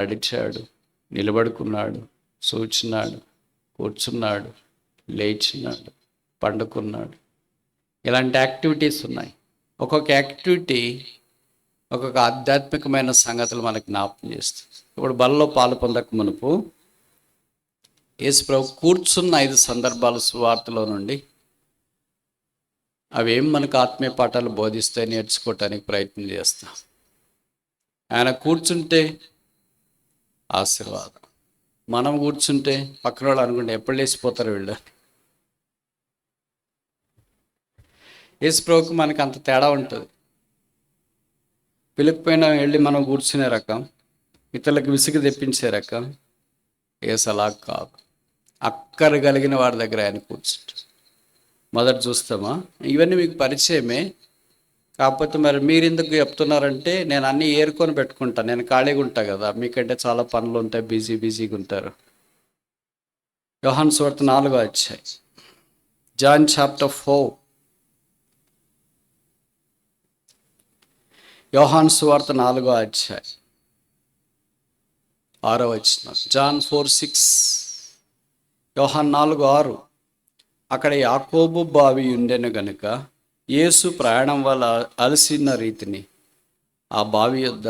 నడిచాడు, నిలబడుకున్నాడు, కూర్చున్నాడు, లేచినాడు, పండుకున్నాడు. ఇలాంటి యాక్టివిటీస్ ఉన్నాయి. ఒక్కొక్క యాక్టివిటీ ఒక్కొక్క ఆధ్యాత్మికమైన సంగతులు మనకు జ్ఞాపకం చేస్తుంది. ఇప్పుడు బలలో పాలు పొందక మునుపు యేసుప్రభు కూర్చున్న 5 సందర్భాలు సువార్తలో నుండి అవేం మనకు ఆత్మీయ పాఠాలు బోధిస్తే నేర్చుకోవటానికి ప్రయత్నం చేస్తాం. ఆయన కూర్చుంటే ఆశీర్వాదం, మనం కూర్చుంటే పక్కన వాళ్ళు అనుకుంటే ఎప్పుడు లేచిపోతారు వీళ్ళు. యేసుప్రభుకి మనకు అంత తేడా ఉంటుంది. పిలుపుపైన వెళ్ళి మనం కూర్చునే రకం, ఇతరులకు విసుగు తెప్పించే రకం. యేసు అలా కాదు, అక్కర కలిగిన వాడి దగ్గర ఆయన కూర్చుంటాడు. మొదట చూస్తామా, ఇవన్నీ మీకు పరిచయమే. కాకపోతే మరి మీరు ఎందుకు చెప్తున్నారంటే, నేను అన్నీ ఏరుకొని పెట్టుకుంటాను, నేను ఖాళీగా ఉంటాను కదా, మీకంటే చాలా పనులు ఉంటాయి, బిజీగా ఉంటారు. యోహాను సువార్త 4వ అధ్యాయం, జాన్ చాప్టర్ 4. యోహాను సువార్త 4వ అధ్యాయం 6వ వచనం. జాన్ 4:6. యోహాను 4:6. అక్కడ యాకోబు బావి ఉండెను గనుక యేసు ప్రయాణం వల్ల అలసిన రీతిని ఆ బావి యొద్ద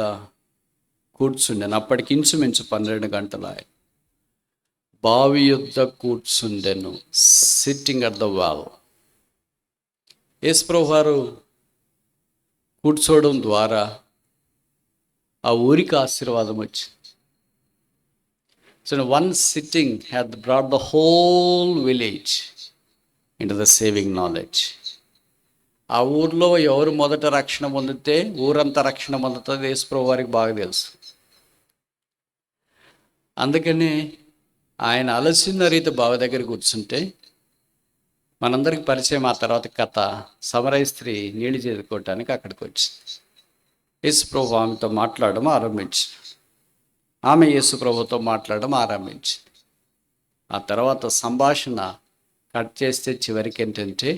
కూర్చుండెను. అప్పటికి ఇంచుమించు 12 గంటలు ఆయన బావి యొద్ద కూర్చుండెను, సిట్టింగ్ అట్ ద వాల్. యేసుప్రభు వారు కూర్చోవడం ద్వారా ఆ ఊరికి ఆశీర్వాదం వచ్చింది. So one sitting had brought the whole village into the saving knowledge. ఆ ఊర్లో ఎవరు మొదట రక్షణ పొందితే ఊరంతా రక్షణ పొందుతుంది, యేసుప్రభు వారికి బాగా తెలుసు. అందుకని ఆయన అలసిన రీతి బావి దగ్గర కూర్చుంటే మనందరికి పరిచయం. ఆ తర్వాత కథ, సమరయ స్త్రీ నీళ్లు చేదుకోవటానికి అక్కడికి వచ్చింది. యేసుప్రభు ఆమెతో మాట్లాడడం ఆరంభించింది, ఆమె యేసుప్రభుతో మాట్లాడడం ఆరంభించింది. ఆ తర్వాత సంభాషణ కట్ చేస్తే చివరికి ఏంటంటే,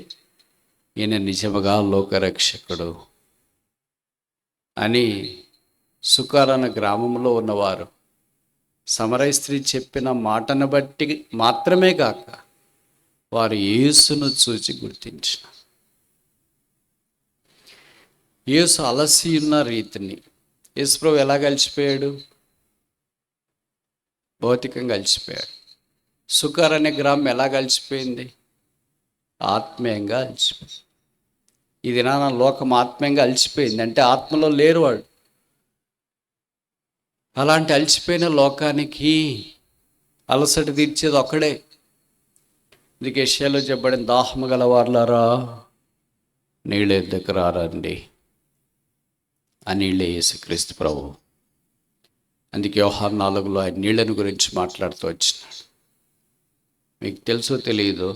ఈయన నిజముగా లోకరక్షకుడు అని సుకారణ గ్రామంలో ఉన్నవారు సమరయ స్త్రీ చెప్పిన మాటను బట్టి మాత్రమే కాక వారు యేసును చూచి గుర్తించిన. యేసు అలసి ఉన్న రీతిని యేసుప్రభు ఎలా కలిసిపోయాడు? భౌతికంగా కలిసిపోయాడు. సుకార్ అనే గ్రామం ఎలా కలిసిపోయింది? ఆత్మీయంగా అలసిపోయింది. ఇది నా లోకం ఆత్మీయంగా అలసిపోయింది అంటే ఆత్మలో లేరు వాడు. అలాంటి అలసిపోయిన లోకానికి అలసట తీర్చేది ఒక్కడే. అందుకే యెషయాలో చెప్పబడిన, దాహము గలవారులారా నీళ్ళ దగ్గర రండి. ఆ నీళ్ళే యేసుక్రీస్తు ప్రభువు. అందుకే యోహాను 4లో ఆయన నీళ్ళని గురించి మాట్లాడుతూ వచ్చినాడు. మీకు తెలుసో తెలియదు,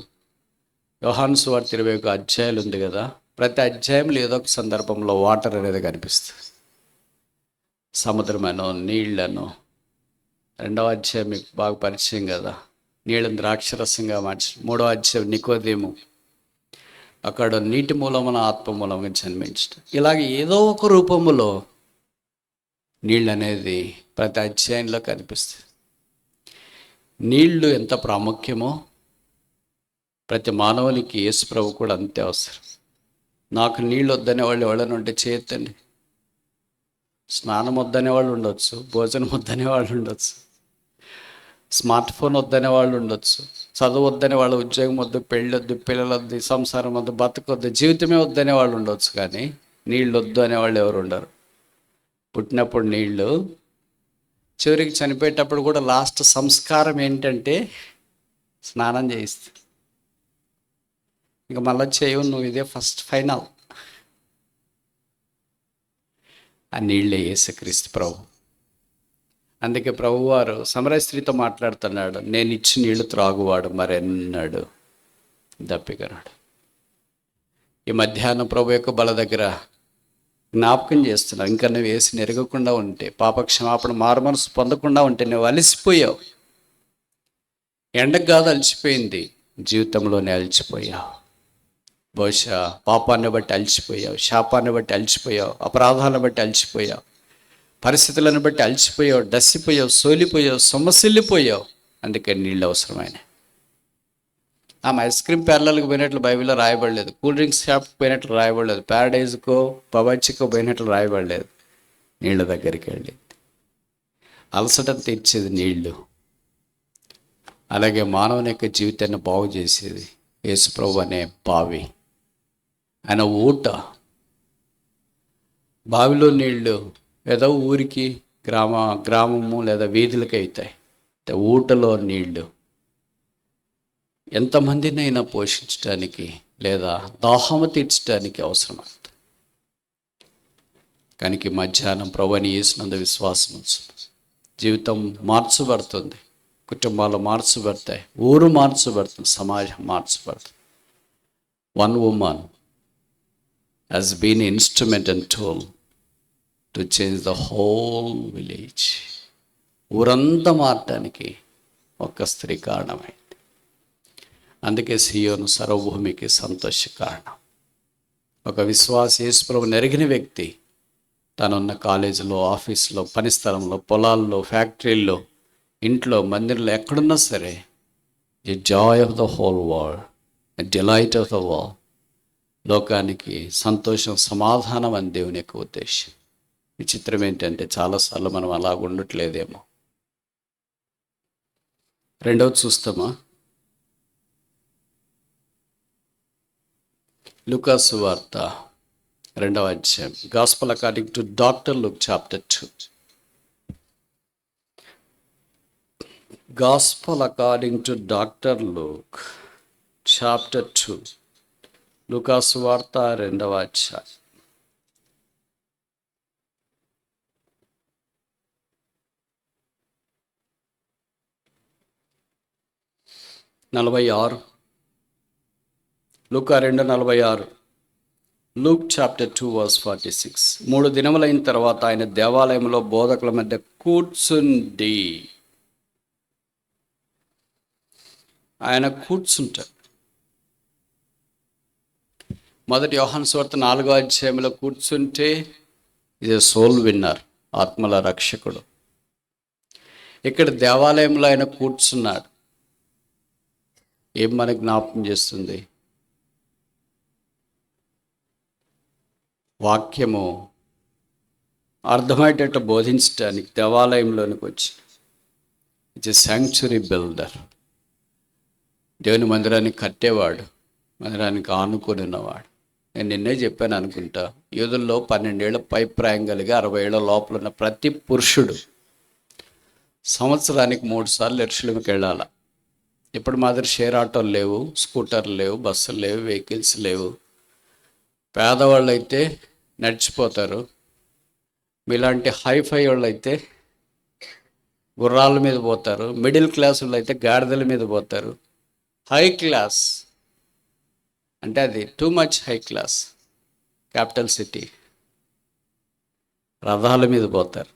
యోహాను సువార్త 21 అధ్యాయాలు ఉంది కదా, ప్రతి అధ్యాయంలో ఏదో ఒక సందర్భంలో వాటర్ అనేది కనిపిస్తుంది. సముద్రమనో నీళ్లను. 2వ అధ్యాయం మీకు బాగా పరిచయం కదా, నీళ్ళని ద్రాక్షరసంగా మార్చి. 3వ అధ్యాయం నికోదేము, అక్కడ నీటి మూలమున ఆత్మ మూలంగా జన్మించడం. ఇలాగ ఏదో ఒక రూపములో నీళ్ళు అనేది ప్రతి అధ్యాయంలో కనిపిస్తుంది. నీళ్లు ఎంత ప్రాముఖ్యమో ప్రతి మానవునికి యేసుప్రభు కూడా అంతే అవసరం. నాకు నీళ్ళు వద్దనే వాళ్ళు ఎవరైనా ఉంటే చేయొద్దండి. స్నానం వద్దనే వాళ్ళు ఉండొచ్చు, భోజనం వద్దనే వాళ్ళు ఉండొచ్చు, స్మార్ట్ ఫోన్ వద్దనే వాళ్ళు ఉండొచ్చు, చదువు వద్దనే వాళ్ళు, ఉద్యోగం వద్దు, పెళ్ళొద్దు, పిల్లలు వద్దు, సంసారం వద్దు, బతకొద్దు, జీవితమే వద్దనే వాళ్ళు ఉండొచ్చు. కానీ నీళ్ళు వద్దు అనేవాళ్ళు ఎవరు ఉండరు. పుట్టినప్పుడు నీళ్ళు, చివరికి చనిపోయేటప్పుడు కూడా లాస్ట్ సంస్కారం ఏంటంటే స్నానం చేయిస్తారు. ఇంకా మళ్ళీ చేయవు నువ్వు, ఇదే ఫస్ట్ ఫైనల్. ఆ నీళ్ళే యేసుక్రీస్తు ప్రభు. అందుకే ప్రభువారు సమరయ స్త్రీతో మాట్లాడుతున్నాడు, నేను ఇచ్చి నీళ్లు త్రాగువాడు మరెన్నాడు దప్పికనాడు. ఈ మధ్యాహ్నం ప్రభు యొక్క బల దగ్గర జ్ఞాపకం చేస్తున్నావు, ఇంకా నువ్వు యేసుని ఎరగకుండా ఉంటే, పాపక్షమాపణ మారుమనసు పొందకుండా ఉంటే నువ్వు అలసిపోయావు. ఎండకు కాదు అలసిపోయింది, జీవితంలోనే అలసిపోయావు. బహుశా పాపాన్ని బట్టి అలసిపోయావు, శాపాన్ని బట్టి అలసిపోయావు, అపరాధాలను బట్టి అలసిపోయావు, పరిస్థితులను బట్టి అలసిపోయావు, డస్సిపోయావు, సోలిపోయావు, సొమ్మసిల్లిపోయావు. అందుకే నీళ్ళు అవసరమైన. ఆమె ఐస్ క్రీమ్ పార్లర్కి పోయినట్లు బైబిల్లో రాయబడలేదు, కూల్ డ్రింక్స్ షాప్కి పోయినట్లు రాయబడలేదు, ప్యారడైజ్కో పవాచికో పోయినట్లు రాయబడలేదు. నీళ్ళ దగ్గరికి వెళ్ళి అలసటను తీర్చేది నీళ్లు. అలాగే మానవుని యొక్క జీవితాన్ని బాగు చేసేది యేసుప్రభు అనే బావి, ఆయన ఊట. బావిలో నీళ్లు ఏదో ఊరికి గ్రామము లేదా వీధులకి అవుతాయి. ఊటలో నీళ్లు ఎంతమందినైనా పోషించడానికి లేదా దాహము తీర్చడానికి అవసరమవుతుంది. కనుక మధ్యాహ్నం ప్రభువుని యేసునందు విశ్వాసం ఉంచు. జీవితం మార్చబడుతుంది, కుటుంబాలు మార్చబడతాయి, ఊరు మార్చబడుతుంది, సమాజం మార్చబడుతుంది. One women has been an instrument and tool to change the whole village. ఊరంతా మారటానికి ఒక స్త్రీ కారణమైంది. అందుకే సియోను సర్వభూమికి సంతోష కారణం. ఒక విశ్వాస యేసుప్రభువుని ఎరిగిన వ్యక్తి తనున్న కాలేజీలో, ఆఫీసులో, పనిస్థలంలో, పొలాల్లో, ఫ్యాక్టరీల్లో, ఇంట్లో, మందిరంలో, ఎక్కడున్నా సరే the Joy of the whole world, delight of the world, లోకానికి సంతోషం, సమాధానం అని దేవుని యొక్క ఉద్దేశం. విచిత్రం ఏంటంటే చాలాసార్లు మనం అలా ఉండట్లేదేమో. రెండవది చూస్తామా, లూకాసు వార్త 2వ అధ్యాయం. Gospel according to doctor Luke chapter 2. Gospel according to doctor Luke chapter 2. లూకాసు వార్త 2వ అధ్యాయం. లూకా 2:46. Luke chapter 2 verse 46. 3 దినములైన తర్వాత ఆయన దేవాలయంలో బోధకుల మధ్య కూర్చుండి, ఆయన కూర్చుంటాడు. మొదటి యోహాను సువార్త 4వ అధ్యాయంలో కూర్చుంటే ఇది సోల్ విన్నర్, ఆత్మల రక్షకుడు. ఇక్కడ దేవాలయంలో ఆయన కూర్చున్నాడు. ఏం మనకు జ్ఞాపకం చేస్తుంది? వాక్యము అర్థమయ్యేటట్టు బోధించడానికి దేవాలయంలోనికి వచ్చి, ఇట్స్ ఎ శాంక్చురీ బిల్డర్. దేవుని మందిరాన్ని కట్టేవాడు, మందిరానికి ఆనుకొని ఉన్నవాడు. నేను నిన్నే చెప్పాను అనుకుంటా, యూదుల్లో 12 ఏళ్ల పైప్రాయం కలిగి 60 ఏళ్ల లోపల ఉన్న ప్రతి పురుషుడు సంవత్సరానికి 3 సార్లు ఎరుషలేముకి వెళ్ళాల. ఇప్పుడు మాదిరి షేర్ ఆటోలు లేవు, స్కూటర్లు లేవు, బస్సులు లేవు, వెహికల్స్ లేవు. పేదవాళ్ళు అయితే నడిచిపోతారు. మీలాంటి హైఫై వాళ్ళు అయితే గుర్రాల మీద పోతారు. మిడిల్ క్లాస్ వాళ్ళు అయితే గాడిదల మీద పోతారు. హై క్లాస్ అంటే అది too much high class, capital city, రథాల మీద పోతారు.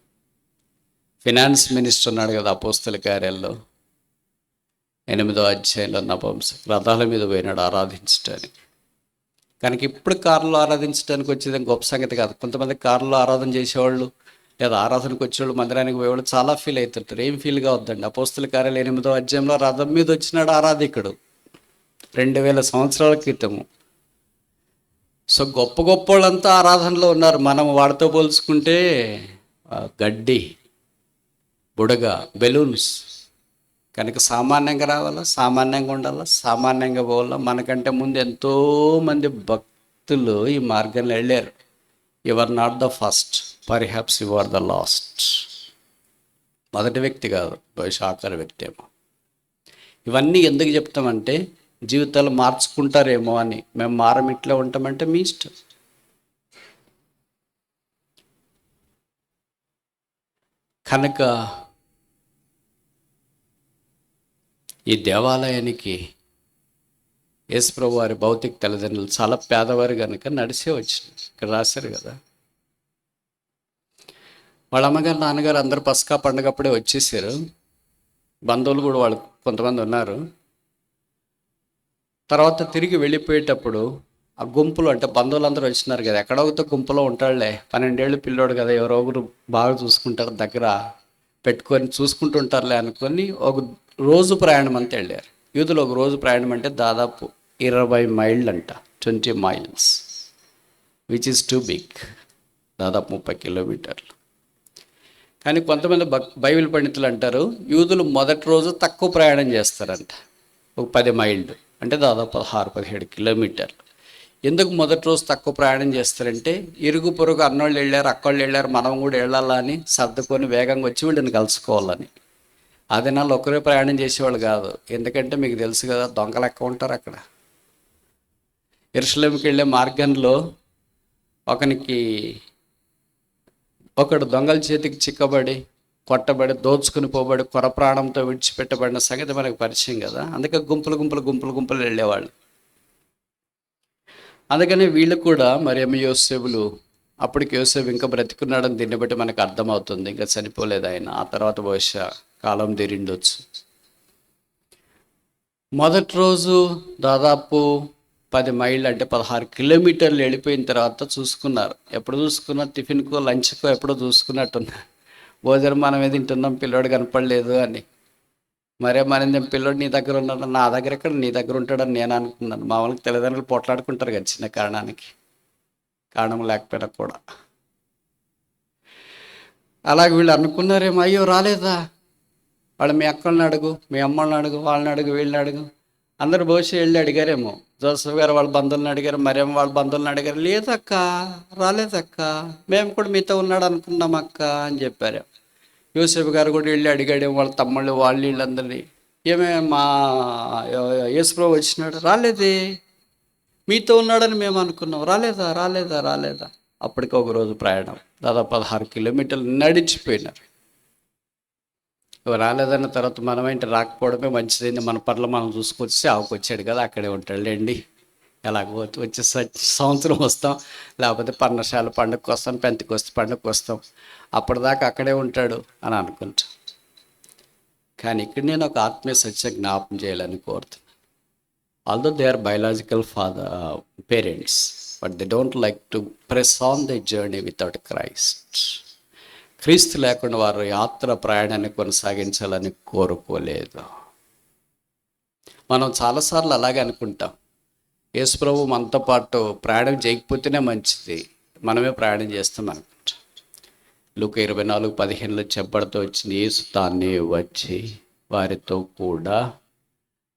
ఫినాన్స్ మినిస్టర్ ఉన్నాడు కదా అపోస్తల కార్యాల్లో 8వ అధ్యాయంలో, నపుంసక రథాల మీద పోయినాడు ఆరాధించడానికి. కనుక ఇప్పుడు కారులో ఆరాధించడానికి వచ్చేది గొప్ప సంగతి కాదు. కొంతమంది కారులో ఆరాధన చేసేవాళ్ళు లేదా ఆరాధనకు వచ్చేవాళ్ళు, మందిరానికి పోయేవాళ్ళు చాలా ఫీల్ అవుతుంటారు. ఏం ఫీల్ కావద్దండి. అపోస్తల కార్యాలు 8వ అధ్యాయంలో రథం మీద వచ్చినాడు ఆరాధికుడు 2000 సంవత్సరాల క్రితము. సో గొప్ప గొప్ప వాళ్ళంతా ఆరాధనలో ఉన్నారు. మనం వాడితో పోల్చుకుంటే గడ్డి, బుడగ, బెలూన్స్. కనుక సామాన్యంగా రావాలా, సామాన్యంగా ఉండాలా, సామాన్యంగా పోవాలా. మనకంటే ముందు ఎంతోమంది భక్తులు ఈ మార్గంలో వెళ్ళారు. You are not the first, perhaps you are the last. మొదటి వ్యక్తి కాదు, బహుశా ఆఖరి వ్యక్తి ఏమో. ఇవన్నీ ఎందుకు చెప్తామంటే జీవితాలు మార్చుకుంటారేమో అని. మేము మారం ఇట్లా ఉంటామంటే మీ ఇష్టం. కనుక ఈ దేవాలయానికి యేసుప్రభు వారి భౌతిక తల్లిదండ్రులు చాలా పేదవారు కనుక నడిచే వచ్చింది. ఇక్కడ రాశారు కదా, వాళ్ళ అమ్మగారు నాన్నగారు అందరూ పస్కా పండుగప్పుడే వచ్చేసారు. బంధువులు కూడా వాళ్ళు కొంతమంది ఉన్నారు. తర్వాత తిరిగి వెళ్ళిపోయేటప్పుడు ఆ గుంపులు అంటే బంధువులందరూ వచ్చినారు కదా, ఎక్కడో ఒకతో గుంపులో ఉంటాడులే, 12 ఏళ్ళు పిల్లోడు కదా, ఎవరో ఒకరు బాగా చూసుకుంటారు, దగ్గర పెట్టుకొని చూసుకుంటుంటారులే అనుకొని ఒక రోజు ప్రయాణం అంతా వెళ్ళారు. యూదులో ఒక రోజు ప్రయాణం అంటే దాదాపు 20 మైళ్ళు అంట, 20 miles, which is too big, దాదాపు 30 కిలోమీటర్లు. కానీ కొంతమంది బైబిల్ పండితులు అంటారు యూదులు మొదటి రోజు తక్కువ ప్రయాణం చేస్తారంట, ఒక 10 మైళ్ళు అంటే దాదాపు 16-17 కిలోమీటర్లు. ఎందుకు మొదటి రోజు తక్కువ ప్రయాణం చేస్తారంటే ఇరుగు పొరుగు అన్నోళ్ళు వెళ్ళారు, అక్కోళ్ళు వెళ్ళారు, మనం కూడా వెళ్ళాలా అని సర్దుకొని వేగంగా వచ్చి వీళ్ళని కలుసుకోవాలని. ఆ దినాల్లో ఒకరే ప్రయాణం చేసేవాళ్ళు కాదు, ఎందుకంటే మీకు తెలుసు కదా, దొంగలు ఎక్కువ ఉంటారు అక్కడ. యెరూషలేముకి వెళ్ళే మార్గంలో ఒకడు దొంగల చేతికి చిక్కబడి, కొట్టబడి, దోచుకుని పోబడి, కొర ప్రాణంతో విడిచిపెట్టబడిన సంగతి మనకు పరిచయం కదా. అందుకే గుంపులు వెళ్ళేవాళ్ళు. అందుకని వీళ్ళు కూడా మరియమ్మ యోసేపులు, అప్పటికి యోసేపు ఇంకా బ్రతికున్నాడని దీన్ని బట్టి మనకు అర్థమవుతుంది, ఇంకా చనిపోలేదు ఆయన. ఆ తర్వాత బహుశా కాలం తీరిండొచ్చు. మొదటి రోజు దాదాపు 10 మైళ్ళు అంటే 16 కిలోమీటర్లు వెళ్ళిపోయిన తర్వాత చూసుకున్నారు. ఎప్పుడు చూసుకున్నారు? టిఫిన్కో లంచ్కో ఎప్పుడో చూసుకున్నట్టున్నారు. భోజనం మనమే తింటున్నాం, పిల్లోడు కనపడలేదు అని. మరే మన పిల్లోడు నీ దగ్గర ఉన్నాడు, నా దగ్గర ఎక్కడ, నీ దగ్గర ఉంటాడని నేను అనుకున్నాను. మామూలుగా తల్లిదండ్రులు పోట్లాడుకుంటారు కదా చిన్న కారణానికి, కారణం లేకపోయినా కూడా. అలాగే వీళ్ళు అనుకున్నారేమో, అయ్యో రాలేదా, వాళ్ళు మీ అక్కల్ని అడుగు, మీ అమ్మల్ని అడుగు, వాళ్ళని అడుగు, వీళ్ళని అడుగు, అందరు బహుశా వెళ్ళి అడిగారేమో. జోసఫ్ గారు వాళ్ళ బంధువులను అడిగారు, మరేమో వాళ్ళ బంధువులను అడిగారు, లేదక్క, రాలేదక్క, మేము కూడా మీతో ఉన్నాడు అనుకున్నాం అక్క అని చెప్పారు. యోసేపు గారు కూడా వెళ్ళి అడిగాడేమో వాళ్ళ తమ్ముళ్ళు, వాళ్ళు వీళ్ళందరినీ, ఏమే మా యేసుప్రభు వచ్చినాడు, రాలేదే, మీతో ఉన్నాడని మేము అనుకున్నాం, రాలేదా రాలేదా రాలేదా. అప్పటికి ఒక రోజు ప్రయాణం, దాదాపు 16 కిలోమీటర్లు నడిచిపోయినారు. రాలేదన్న తర్వాత మనమేంటి, రాకపోవడమే మంచిదైంది, మన పట్ల మనం చూసుకొచ్చి ఆవుకొచ్చాడు కదా, అక్కడే ఉంటాడులేండి, ఎలాగో వచ్చే సంవత్సరం వస్తాం, లేకపోతే పర్ణశాల పండుగకు వస్తాం, పెంతెకొస్తే పండుగకు వస్తాం, అప్పటిదాకా అక్కడే ఉంటాడు అని అనుకుంటాం. కానీ ఇక్కడ నేను ఒక ఆత్మీయ సత్య జ్ఞాపం చేయాలని కోరుతున్నాను. Although they are biological parents, but they don't like to press on the journey without Christ. క్రీస్తు లేకుండా వారు యాత్ర ప్రయాణాన్ని కొనసాగించాలని కోరుకోలేదు. మనం చాలాసార్లు అలాగే అనుకుంటాం, యేసుప్రభు మనతో పాటు ప్రయాణం చేయకపోతేనే మంచిది, మనమే ప్రయాణం చేస్తాం అనుకుంటాం. లూకా 24:15 చెప్పబడుతూ వచ్చింది, యేసు తానే వచ్చి వారితో కూడా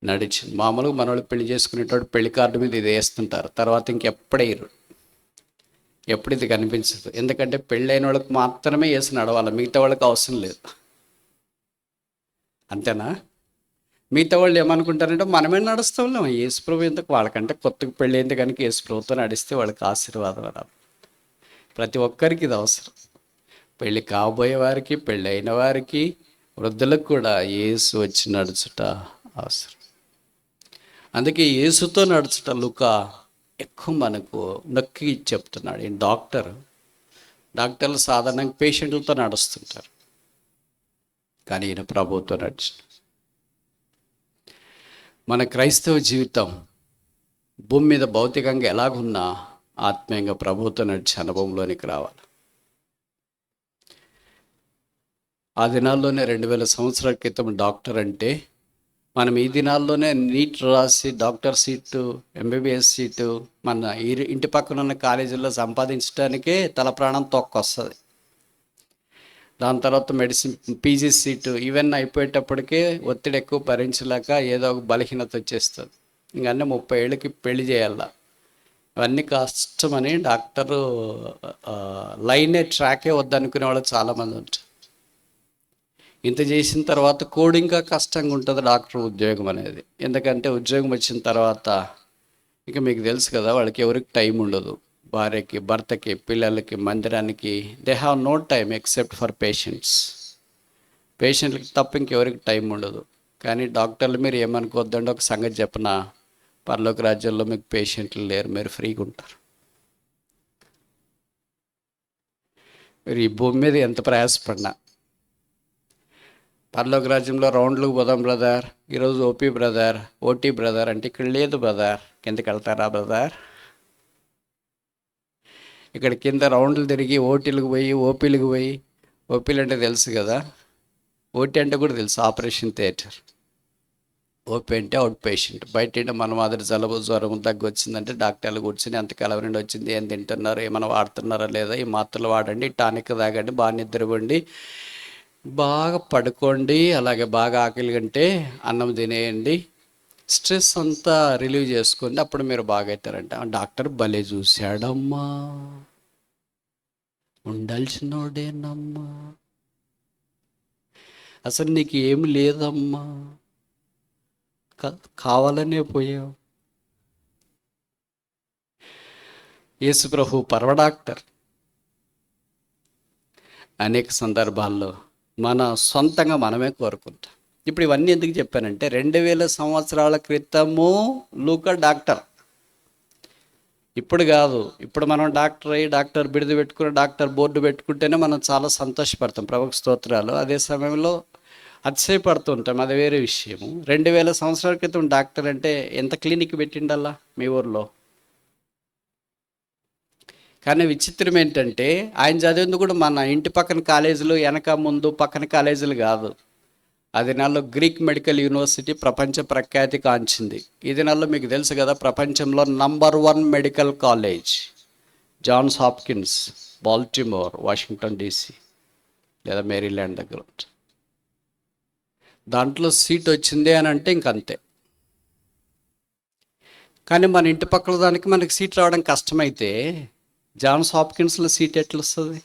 నడిచి. మామూలుగా మనవాళ్ళు పెళ్లి చేసుకునేటప్పుడు పెళ్లి కార్డు మీద ఇది వేస్తుంటారు, తర్వాత ఇంకెప్పుడేయరు, ఎప్పుడు ఇది కనిపించదు. ఎందుకంటే పెళ్ళైన వాళ్ళకి మాత్రమే యేసు నడవాలి, మిగతా వాళ్ళకి అవసరం లేదు. అంతేనా? మిగతా వాళ్ళు ఏమనుకుంటారంటే మనమే నడుస్తాం, యేసుప్రభు ఎందుకు, వాళ్ళకంటే కొత్తగా పెళ్ళి అయింది కనుక యేసుప్రభుతో నడిస్తే వాళ్ళకి ఆశీర్వాదం రాదు. ప్రతి ఒక్కరికి ఇది అవసరం, పెళ్ళి కాబోయే వారికి, పెళ్ళి అయిన వారికి, వృద్ధులకు కూడా యేసు వచ్చి నడుచుట అవసరం. అందుకే యేసుతో నడుచుట లూకా ఎక్కువ మనకు నొక్కి చెప్తున్నాడు. ఈయన డాక్టర్లు సాధారణంగా పేషెంట్లతో నడుస్తుంటారు, కానీ ఈయన ప్రభువుతో నడిచి. మన క్రైస్తవ జీవితం భూమి మీద భౌతికంగా ఎలాగున్నా ఆత్మీయంగా ప్రభువుతో నడిచే అనుభవంలోనికి రావాలి. ఆ దినాల్లోనే 2000 సంవత్సరాల క్రితం డాక్టర్ అంటే, మనం ఈ దినాల్లోనే నీట్ రాసి డాక్టర్ సీటు, ఎంబీబీఎస్ సీటు మన ఇంటి పక్కన ఉన్న కాలేజీల్లో సంపాదించడానికే తల ప్రాణం తొక్కొస్తుంది. దాని తర్వాత మెడిసిన్ పీజీ సీటు ఇవన్నీ అయిపోయేటప్పటికే ఒత్తిడి ఎక్కువ భరించలేక ఏదో ఒక బలహీనత వచ్చేస్తుంది. ఇంకన్నీ 30 ఏళ్ళకి పెళ్లి చేయాల, ఇవన్నీ కష్టమని డాక్టరు ట్రాకే వద్దనుకునే వాళ్ళు చాలామంది ఉంటారు. ఇంత చేసిన తర్వాత కూడా ఇంకా కష్టంగా ఉంటుంది డాక్టర్ ఉద్యోగం అనేది. ఎందుకంటే ఉద్యోగం వచ్చిన తర్వాత ఇక మీకు తెలుసు కదా, వాళ్ళకి ఎవరికి టైం ఉండదు, భార్యకి, భర్తకి, పిల్లలకి, మందిరానికి. They have no time except for పేషెంట్లకి తప్ప ఇంకెవరికి టైం ఉండదు. కానీ డాక్టర్లు మీరు ఏమనుకోవద్దండి, ఒక సంగతి చెప్పిన, పరలోక రాజ్యాల్లో మీకు పేషెంట్లు లేరు, మీరు ఫ్రీగా ఉంటారు. మీరు ఈ భూమి మీద ఎంత ప్రయాసపడినా, పరలోక రాజ్యంలో రౌండ్లకు పోదాం బ్రదర్, ఈరోజు ఓటీ బ్రదర్ అంటే ఇక్కడ లేదు బ్రదర్, కిందకి వెళ్తారా బ్రదర్? ఇక్కడ కింద రౌండ్లు తిరిగి ఓటీలకు పోయి ఓపీలకు పోయి, ఓపీలు అంటే తెలుసు కదా, ఓటీ అంటే కూడా తెలుసు, ఆపరేషన్ థియేటర్. ఓపీ అంటే అవుట్ పేషెంట్. బయట మన మాదిరి జలుబు జ్వరం దగ్గు వచ్చిందంటే డాక్టర్లు కూర్చొని ఎంతకాలం నుండి వచ్చింది, ఏం తింటున్నారు, ఏమైనా వాడుతున్నారా లేదా, ఈ మాత్రలు వాడండి, టానిక్ తాగండి, బాగా నిద్రపోండి, బాగా పడుకోండి, అలాగే బాగా ఆకలి కంటే అన్నం తినేయండి, స్ట్రెస్ అంతా రిలీవ్ చేసుకోండి, అప్పుడు మీరు బాగా అవుతారంట. డాక్టర్ భలే చూశాడమ్మా, ఉండాల్సినోడేనమ్మా, అసలు నీకు ఏమి లేదమ్మా, కావాలనే పోయావు. యేసు ప్రభు పరమ డాక్టర్. అనేక సందర్భాల్లో మన సొంతంగా మనమే కోరుకుంటాం. ఇప్పుడు ఇవన్నీ ఎందుకు చెప్పానంటే 2000 సంవత్సరాల క్రితము లూకా డాక్టర్, ఇప్పుడు కాదు. ఇప్పుడు మనం డాక్టర్ అయ్యి డాక్టర్ బిడిది పెట్టుకుని డాక్టర్ బోర్డు పెట్టుకుంటేనే మనం చాలా సంతోషపడతాం, ప్రభుకు స్తోత్రాలు. అదే సమయంలో అతిశయపడుతుంటాం, అది వేరే విషయము. 2000 సంవత్సరాల క్రితం డాక్టర్ అంటే ఎంత క్లినిక్ పెట్టిండల్లా మీ ఊర్లో. కానీ విచిత్రం ఏంటంటే ఆయన చదివింది కూడా మన ఇంటి పక్కన కాలేజీలు, వెనక ముందు పక్కన కాలేజీలు కాదు. ఆ దినాల్లో గ్రీక్ మెడికల్ యూనివర్సిటీ ప్రపంచ ప్రఖ్యాతి కాంచింది. ఈ దినాల్లో మీకు తెలుసు కదా, ప్రపంచంలో number 1 medical college Johns Hopkins, Baltimore, Washington DC లేదా మేరీల్యాండ్ దగ్గర. దాంట్లో సీట్ వచ్చింది అని అంటే ఇంకంతే. కానీ మన ఇంటి పక్కల దానికి మనకి సీట్ రావడం కష్టమైతే జాన్స్ హాప్కిన్స్లో సీట్ ఎట్లా వస్తుంది?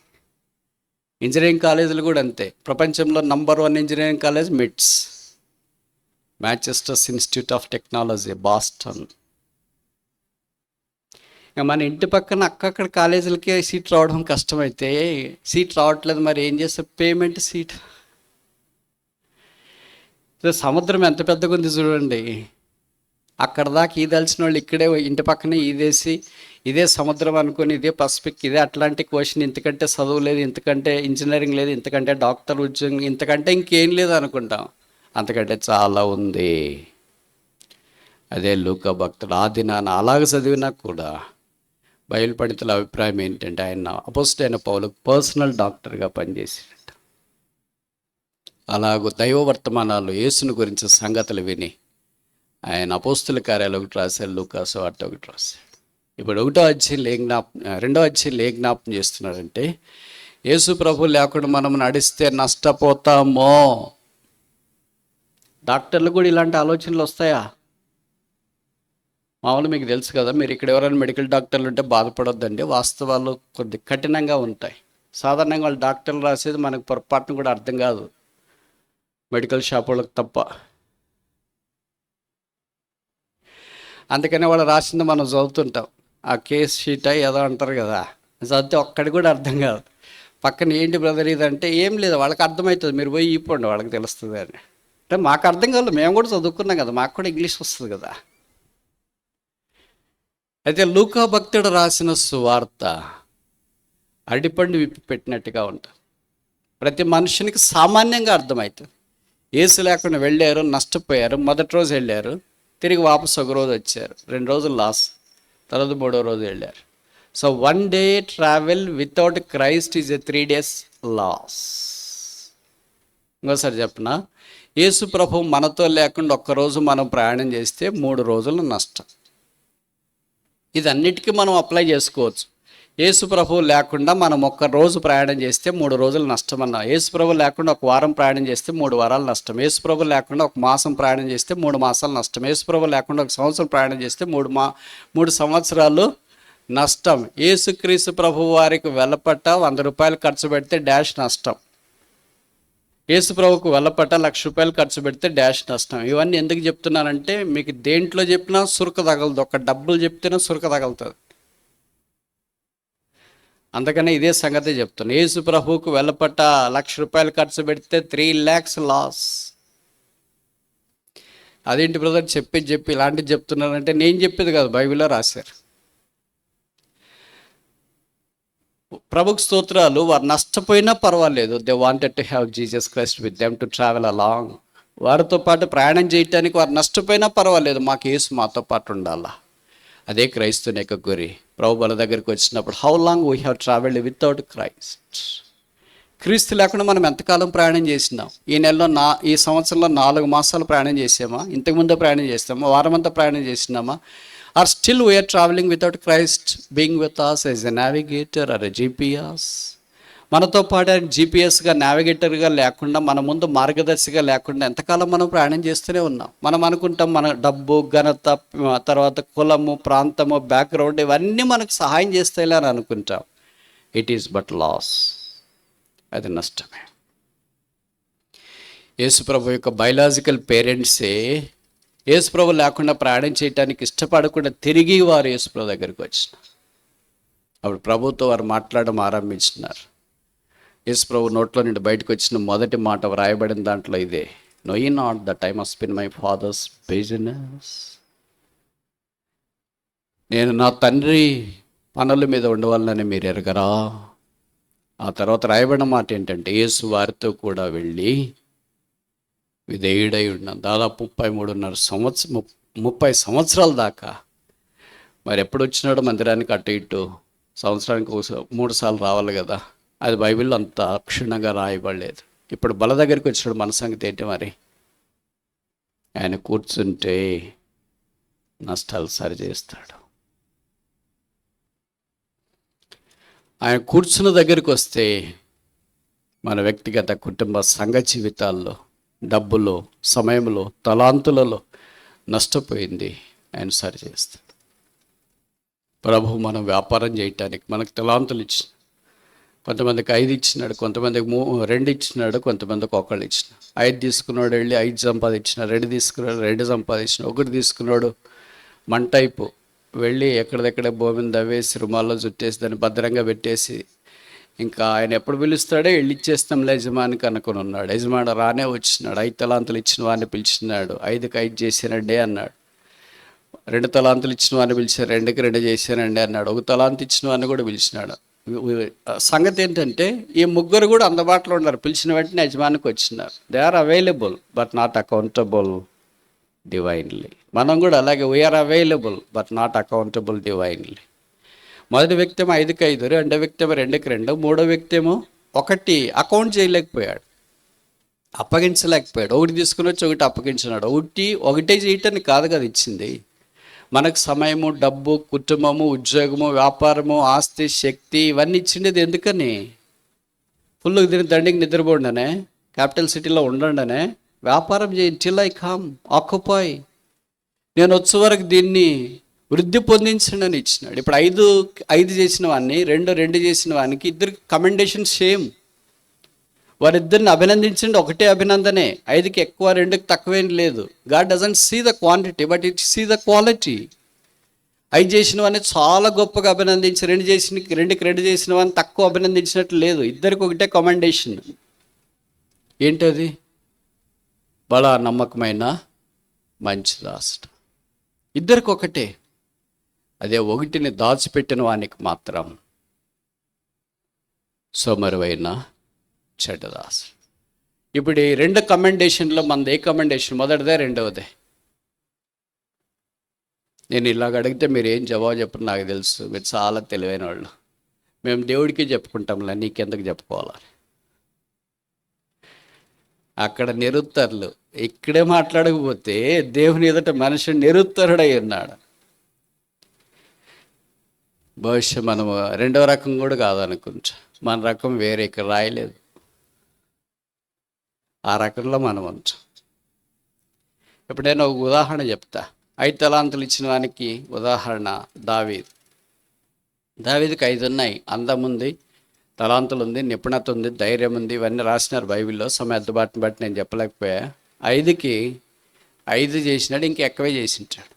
ఇంజనీరింగ్ కాలేజీలు కూడా అంతే. ప్రపంచంలో నంబర్ 1 ఇంజనీరింగ్ కాలేజ్ మిట్స్, మాంచెస్టర్స్ ఇన్స్టిట్యూట్ ఆఫ్ టెక్నాలజీ, బాస్టన్. ఇక మన ఇంటి పక్కన అక్కడక్కడ కాలేజీలకే సీట్ రావడం కష్టమైతే, సీట్ రావట్లేదు, మరి ఏం చేస్తే పేమెంట్ సీట్. సముద్రం ఎంత పెద్దగా ఉంది చూడండి, అక్కడ దాకా ఈదాల్సిన వాళ్ళు ఇక్కడే ఇంటి పక్కనే ఈదేసి ఇదే సముద్రం అనుకుని, ఇదే పసిఫిక్, ఇదే అట్లాంటిక్ ఓషన్, ఇంతకంటే చదువు లేదు, ఇంతకంటే ఇంజనీరింగ్ లేదు, ఇంతకంటే డాక్టర్ ఉద్యోగం, ఇంతకంటే ఇంకేం లేదు అనుకుంటాం. అంతకంటే చాలా ఉంది. అదే లూకా భక్తుడు ఆ దినాన అలాగ చదివినా కూడా బైబిల్ పండితుల అభిప్రాయం ఏంటంటే ఆయన అపోస్తలుడైన పౌలు పర్సనల్ డాక్టర్గా పనిచేసాడట. అలాగూ దైవ వర్తమానాలు యేసుని గురించి సంగతులు విని ఆయన అపోస్తల కార్యాలు 1 రాశాడు, లూకా సువార్త 1 రాశాడు. ఇప్పుడు 1వ అధ్యాయంలో ఏ జ్ఞాపకం చేస్తున్నాడంటే, యేసు ప్రభు లేకుండా మనం నడిస్తే నష్టపోతామో. డాక్టర్లు కూడా ఇలాంటి ఆలోచనలు వస్తాయా? మామూలు మీకు తెలుసు కదా, మీరు ఇక్కడ ఎవరైనా మెడికల్ డాక్టర్లు ఉంటే బాధపడొద్దండి, వాస్తవాలు కొద్ది కఠినంగా ఉంటాయి. సాధారణంగా వాళ్ళు డాక్టర్లు రాసేది మనకు పొరపాటును కూడా అర్థం కాదు, మెడికల్ షాప్ వాళ్ళకి తప్ప. అందుకనే వాళ్ళు రాసింది మనం చదువుతుంటాం, ఆ కేస్ షీట్ ఏదో అంటారు కదా, చదివితే ఒక్కడి కూడా అర్థం కాదు. పక్కన ఏంటి బ్రదర్ ఇదంటే ఏం లేదు, వాళ్ళకి అర్థమవుతుంది, మీరు పోయి ఇవ్వండి వాళ్ళకి తెలుస్తుంది అని. అంటే మాకు అర్థం కాదు, మేము కూడా చదువుకున్నాం కదా, మాకు కూడా ఇంగ్లీష్ వస్తుంది కదా. అయితే లూకా భక్తుడు రాసిన సువార్త అరటిపండు విప్పి పెట్టినట్టుగా ఉంటుంది. ప్రతి మనుషునికి సామాన్యంగా అర్థమవుతుంది. యేసు లేకుండా వెళ్ళారు, నష్టపోయారు. మొదటి రోజు వెళ్ళారు, తిరిగి వాపసు ఒక రోజు వచ్చారు, 2 రోజులు లాస్, తర్వాత 3వ రోజు వెళ్ళారు. So 1 day travel without Christ is a 3 days loss. ఇంకోసారి చెప్పనా, యేసు ప్రభు మనతో లేకుండా ఒక్కరోజు మనం ప్రయాణం చేస్తే 3 రోజులు నష్టం. ఇది అన్నిటికీ మనం అప్లై చేసుకోవచ్చు. యేసు ప్రభు లేకుండా మనం 1 రోజు ప్రయాణం చేస్తే 3 రోజులు నష్టం అన్నా. యేసు ప్రభు లేకుండా 1 వారం ప్రయాణం చేస్తే 3 వారాలు నష్టం. యేసు ప్రభు లేకుండా 1 మాసం ప్రయాణం చేస్తే 3 మాసాలు నష్టం. యేసు ప్రభు లేకుండా 1 సంవత్సరం ప్రయాణం చేస్తే 3 సంవత్సరాలు నష్టం. యేసుక్రీస్తు ప్రభు వారికి వెలపట్ట 100 రూపాయలు ఖర్చు పెడితే డాష్ నష్టం. యేసు ప్రభుకు వెలపట్ట 1,00,000 రూపాయలు ఖర్చు పెడితే డాష్ నష్టం. ఇవన్నీ ఎందుకు చెప్తున్నానంటే, మీకు దేంట్లో చెప్పినా సురక తగలదు, ఒక డబ్బులు చెప్తేనే సురక తగలుతుంది. అందుకనే ఇదే సంగతి చెప్తున్నాను. యేసు ప్రభువుకు వెలపట్ట 1,00,000 రూపాయలు ఖర్చు పెడితే 3 lakhs లాస్. అదేంటి బ్రదర్ చెప్పి ఇలాంటివి చెప్తున్నారంటే, నేను చెప్పేది కాదు, బైబిల్లో రాశారు. ప్రభుకు స్తోత్రాలు. వారు నష్టపోయినా పర్వాలేదు, they wanted to have Jesus Christ with them to travel along. వారితో పాటు ప్రయాణం చేయటానికి వారు నష్టపోయినా పర్వాలేదు, మాకు యేసు మాతో పాటు ఉండాలా. అదే క్రైస్తవుని యొక్క గురి. ప్రభు బల దగ్గరికి వచ్చినప్పుడు how long we have travelled without Christ. క్రీస్తు లేకుండా మనం ఎంతకాలం ప్రయాణం చేసినాం? ఈ సంవత్సరంలో 4 మాసాలు ప్రయాణం చేసామా? ఇంతకుముందే ప్రయాణం చేస్తామా? వారమంతా ప్రయాణం చేసినామా? Or still we are travelling without Christ being with us as a navigator or a GPS? మనతో పాటు జీపీఎస్గా నావిగేటర్గా లేకుండా, మన ముందు మార్గదర్శిగా లేకుండా ఎంతకాలం మనం ప్రయాణం చేస్తూనే ఉన్నాం. మనం అనుకుంటాం మన డబ్బు, ఘనత, తర్వాత కులము, ప్రాంతము, బ్యాక్గ్రౌండ్ ఇవన్నీ మనకు సహాయం చేస్తాయిలే అని అనుకుంటాం. It is but loss. అది నష్టమే. యేసుప్రభు యొక్క బయలాజికల్ పేరెంట్సే యేసుప్రభు లేకుండా ప్రయాణం చేయడానికి ఇష్టపడకుండా తిరిగి వారు యేసుప్రభు దగ్గరికి వచ్చినారు. అప్పుడు ప్రభుతో వారు మాట్లాడడం ఆరంభించినారు. యేసుప్రభు నోట్లో నుండి బయటకు వచ్చిన మొదటి మాట వ్రాయబడిన దాంట్లో ఇదే, know ye not the time of spend my father's business. నేను నా తండ్రి పనుల మీద ఉండవాలని మీరు ఎరగరా? ఆ తర్వాత రాయబడిన మాట ఏంటంటే, యేసు వారితో కూడా వెళ్ళి విధేయుడై ఉన్నాను. దాదాపు 30 సంవత్సరాల దాకా. మరి ఎప్పుడు వచ్చినాడు మందిరానికి? అటు ఇటు సంవత్సరానికి 3 సార్లు రావాలి కదా. అది బైబిల్లో అంత క్షుణ్ణంగా రాయబడలేదు. ఇప్పుడు బల దగ్గరికి వచ్చినాడు. మన సంగతి ఏంటి మరి? ఆయన కూర్చుంటే నష్టాలు సరిచేస్తాడు. ఆయన కూర్చున్న దగ్గరికి వస్తే మన వ్యక్తిగత, కుటుంబ, సంఘ జీవితాల్లో, డబ్బులో, సమయంలో, తలాంతులలో నష్టపోయింది ఆయన సరిచేస్తాడు. ప్రభు మనం వ్యాపారం చేయటానికి మనకు తలాంతులు ఇచ్చిన, కొంతమందికి 5 ఇచ్చినాడు, కొంతమందికి 2 ఇచ్చినాడు, కొంతమందికి 1 ఇచ్చిన. 5 తీసుకున్నాడు, వెళ్ళి 5 సంపాదించినాడు. 2 తీసుకున్నాడు, 2 సంపాదించినాడు. 1 తీసుకున్నాడు మంటైపు, వెళ్ళి ఎక్కడిదెక్కడే భూమిని దవ్వేసి రుమాల్లో చుట్టేసి దాన్ని భద్రంగా పెట్టేసి, ఇంకా ఆయన ఎప్పుడు పిలుస్తాడో వెళ్ళి ఇచ్చేస్తాంలే యజమానికి అనుకుని ఉన్నాడు. యజమాని రానే వచ్చినాడు. 5 తలాంతులు ఇచ్చిన వాడిని పిలిచినాడు. 5కి 5 చేశానండి అన్నాడు. 2 తలాంతులు ఇచ్చిన వాడిని పిలిచారు. 2కి 2 చేశానండి అన్నాడు. 1 తలాంతు ఇచ్చిన వాడిని కూడా పిలిచినాడు. సంగతి ఏంటంటే ఈ ముగ్గురు కూడా అందుబాటులో ఉన్నారు. పిలిచిన వెంటనే యజమానికి వచ్చినారు. They are available but not accountable divinely. మనం కూడా అలాగే we are available but not accountable divinely. మొదటి వ్యక్తి ఏమో 5కి 5, రెండో వ్యక్తి ఏమో 2కి 2, మూడో వ్యక్తి ఏమో 1 అకౌంట్ చేయలేకపోయాడు, అప్పగించలేకపోయాడు. 1 తీసుకుని వచ్చి 1 అప్పగించినాడు. ఒకటే చేయటానికి కాదు కదా ఇచ్చింది. మనకు సమయము, డబ్బు, కుటుంబము, ఉద్యోగము, వ్యాపారము, ఆస్తి, శక్తి ఇవన్నీ ఇచ్చిండేది ఎందుకని? ఫుల్గా దీని దండికి నిద్రపోండనే, క్యాపిటల్ సిటీలో ఉండండనే, వ్యాపారం చేయి, టిల్ ఐ కమ్ ఆక్యుపై, నేను వచ్చే వరకు దీన్ని వృద్ధి పొందించండి అని ఇచ్చినాడు. ఇప్పుడు 5 చేసిన వాడిని, 2 చేసిన వానికి ఇద్దరికి కమెండేషన్ సేమ్. వారిద్దరిని అభినందించండి, ఒకటే అభినందనే. 5కి ఎక్కువ, 2కి తక్కువేం లేదు. God doesn't see the quantity but it see the quality. 5 చేసిన వాడిని చాలా గొప్పగా అభినందించి, 2కి 2 చేసిన వాడిని తక్కువ అభినందించినట్లు లేదు. ఇద్దరికి ఒకటే కమెండేషన్. ఏంటది? బలా నమ్మకమైన మంచి దాసుడు. ఇద్దరికి ఒకటే. అదే 1ని దాచిపెట్టిన వానికి మాత్రం సోమరువైన చెడ్డదాసు. ఇప్పుడు ఈ 2 కమెండేషన్లో మనది ఏ కమెండేషన్? మొదటిదే, రెండవదే? నేను ఇలాగ అడిగితే మీరు ఏం జవాబు చెప్పరు నాకు తెలుసు. మీరు చాలా తెలివైన వాళ్ళు. మేము దేవుడికి చెప్పుకుంటాంలే, నీకెందుకు చెప్పుకోవాలి? అక్కడ నిరుత్తరులు, ఇక్కడే మాట్లాడకపోతే దేవుని ఎదుట మనిషి నిరుత్తరుడై ఉన్నాడు. బహుశా మనము 2వ రకం కూడా కాదనుకుంటా. మన రకం వేరే, ఇక్కడ రాయలేదు. ఆ రకంలో మనం ఉంటాం. ఇప్పుడు నేను ఒక ఉదాహరణ చెప్తా. 5 తలాంతులు ఇచ్చిన వానికి ఉదాహరణ దావీదు. దావీదుకి 5 ఉన్నాయి. అందం ఉంది, తలాంతులు ఉంది, నిపుణత ఉంది, ధైర్యం ఉంది. ఇవన్నీ రాసినారు బైబిల్లో. సమయ అద్దుబాటుని బట్టి నేను చెప్పలేకపోయా. 5కి 5 చేసినాడు, ఇంక ఎక్కువే చేసింటాడు.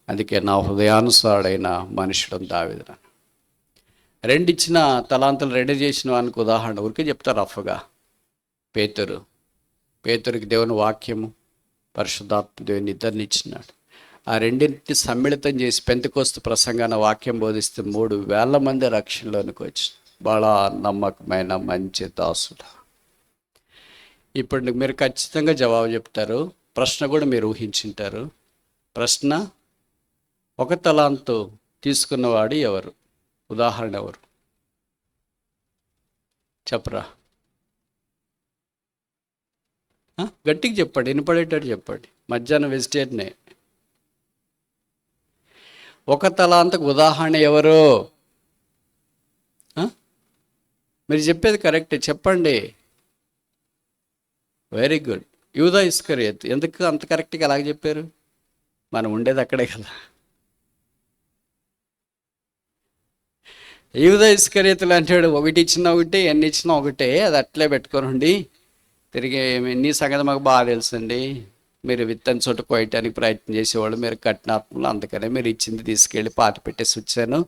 అందుకే నా హృదయానుసారుడైన మనుషుడు దావీదు. 2 ఇచ్చిన తలాంతులు 2 చేసిన వానికి ఉదాహరణ ఊరికే చెప్తారు రఫ్గా. పేతురికి దేవుని వాక్యము, పరిశుద్ధాత్మ దేవుని ఇద్దరిని ఇచ్చినాడు. ఆ 2ని సమ్మిళితం చేసి పెంతెకోస్తు ప్రసంగాన వాక్యం బోధిస్తే 3,000 మంది రక్షణలోనికి వచ్చి బలా నమ్మకమైన మంచి దాసుడు. ఇప్పుడు మీరు ఖచ్చితంగా జవాబు చెప్తారు. ప్రశ్న కూడా మీరు ఊహించుంటారు. ప్రశ్న, 1 తలాంతు తీసుకున్నవాడు ఎవరు? ఉదాహరణ ఎవరు చెప్పరా? గట్టిగా చెప్పండి, వినపడేటట్టు చెప్పండి. మధ్యాహ్నం వెజిటేరియనే. ఒక తలాంతకు ఉదాహరణ ఎవరు? మీరు చెప్పేది కరెక్టే, చెప్పండి. Very good. యూదా ఇస్కరియోతు. ఎందుకు అంత కరెక్ట్గా అలాగ చెప్పారు? మనం ఉండేది అక్కడే కదా. యూదా ఇస్కరియోతు అంటాడు, ఒకటి ఇచ్చినా ఒకటి, ఎన్ని ఇచ్చినా ఒకటే, అది అట్లే పెట్టుకోనండి. తిరిగి నీ సంగతి మాకు బాగా తెలుసండి, మీరు విత్తని చోట కోయటానికి ప్రయత్నం చేసేవాళ్ళు, మీరు కఠినాత్మలు, అందుకనే మీరు ఇచ్చింది తీసుకెళ్ళి పాతి పెట్టేసి వచ్చాను,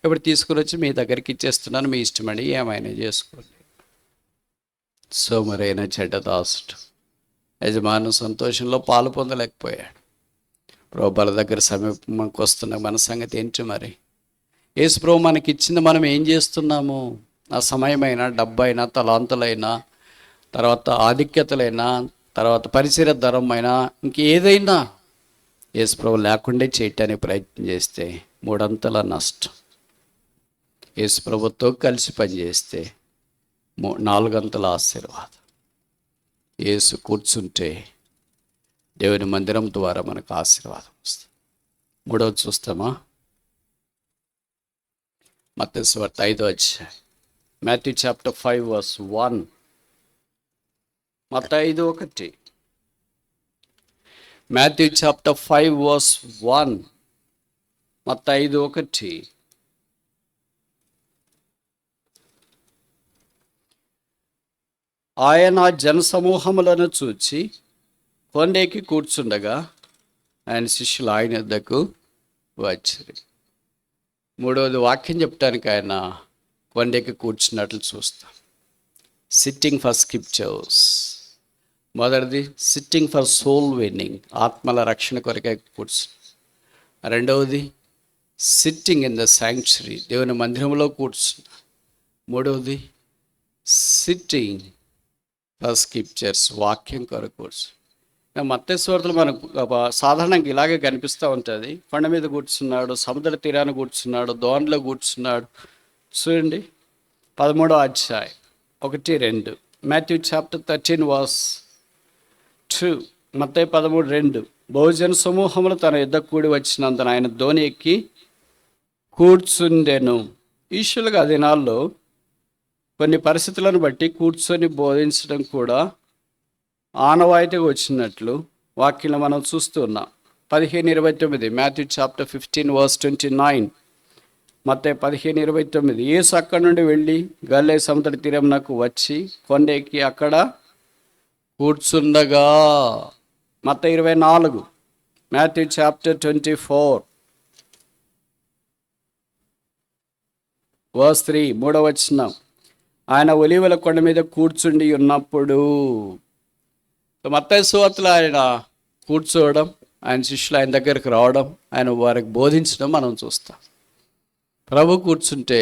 ఇప్పుడు తీసుకుని వచ్చి మీ దగ్గరికి ఇచ్చేస్తున్నాను, మీ ఇష్టమని ఏమైనా చేసుకోండి. సోమరైన చెడ్డదాసుడు యజమాను సంతోషంలో పాలు పొందలేకపోయాడు. ప్రభుల దగ్గర సమీపంకి వస్తున్న మన సంగతి ఏంటి మరి? యేసు ప్రభు మనకి ఇచ్చింది మనం ఏం చేస్తున్నాము? ఆ సమయమైనా, డబ్బైనా, తలాంతులైనా, తర్వాత ఆధిక్యతలైనా, తర్వాత పరిసర ధరమైనా, ఇంకేదైనా యేసు ప్రభు లేకుండా చేయటానికి ప్రయత్నం చేస్తే మూడంతల నష్టం. యేసు ప్రభుతో కలిసి పనిచేస్తే నాలుగంతల ఆశీర్వాదం. యేసు కూర్చుంటే దేవుని మందిరం ద్వారా మనకు ఆశీర్వాదం వస్తుంది. మూడవది చూస్తామా? మత్తయి సువార్త 5వ అధ్యాయం, మాథ్యూ చాప్టర్ 5 verse 1. మత్తయి 5:1. Matthew chapter 5 verse 1. మత్తయి 5:1. ఆయన జనసమూహములను చూచి కొండెక్కి కూర్చుండగా ఆయన శిష్యులు ఆయన వద్దకు వచ్చారు. మూడవది వాక్యం చెప్పడానికి ఆయన కొండెక్కి కూర్చున్నట్లు చూస్తాం. Sitting for scriptures. మొదటిది సిట్టింగ్ ఫర్ సోల్ విన్నింగ్, ఆత్మల రక్షణ కొరకే కూర్చుని. రెండవది సిట్టింగ్ ఇన్ ద శాంక్చురీ, దేవుని మందిరంలో కూర్చున్న. మూడవది సిట్టింగ్ ఫర్ స్క్రిప్చర్స్, వాక్యం కొరకు కూర్చుని. మత్తయి సువార్తలో మనకు సాధారణంగా ఇలాగే కనిపిస్తూ ఉంటుంది. కొండ మీద కూర్చున్నాడు, సముద్ర తీరాన్ని కూర్చున్నాడు, దోణిలో కూర్చున్నాడు. చూడండి 13వ అధ్యాయం 1-2. Matthew chapter 13 verse 2. మత్తయి 13:2. బహుజన సమూహములు తన యుద్ధ కూడి వచ్చినందున ఆయన ధోని ఎక్కి కూర్చుండెను. ఈశ్వరులుగా ఆ దినాల్లో కొన్ని పరిస్థితులను బట్టి కూర్చొని బోధించడం కూడా ఆనవాయితీగా వచ్చినట్లు వాక్యంలో మనం చూస్తూ ఉన్నాం. 15:29. Matthew chapter 15 verse 29. మత్తయి 15:29. యేసు అక్కడి నుండి వెళ్ళి గలిలయ సముద్ర తీరమునకు వచ్చి కొండెక్కి అక్కడ కూర్చుండగా. మత్తయి 24. Matthew chapter 24 verse 3. 3వ వచనం. ఆయన ఒలీవల కొండ మీద కూర్చుండి ఉన్నప్పుడు. మత్తయి సువార్తలో ఆయన కూర్చోవడం, ఆయన శిష్యులు ఆయన దగ్గరికి రావడం, ఆయన వారికి బోధించడం మనం చూస్తాం. ప్రభు కూర్చుంటే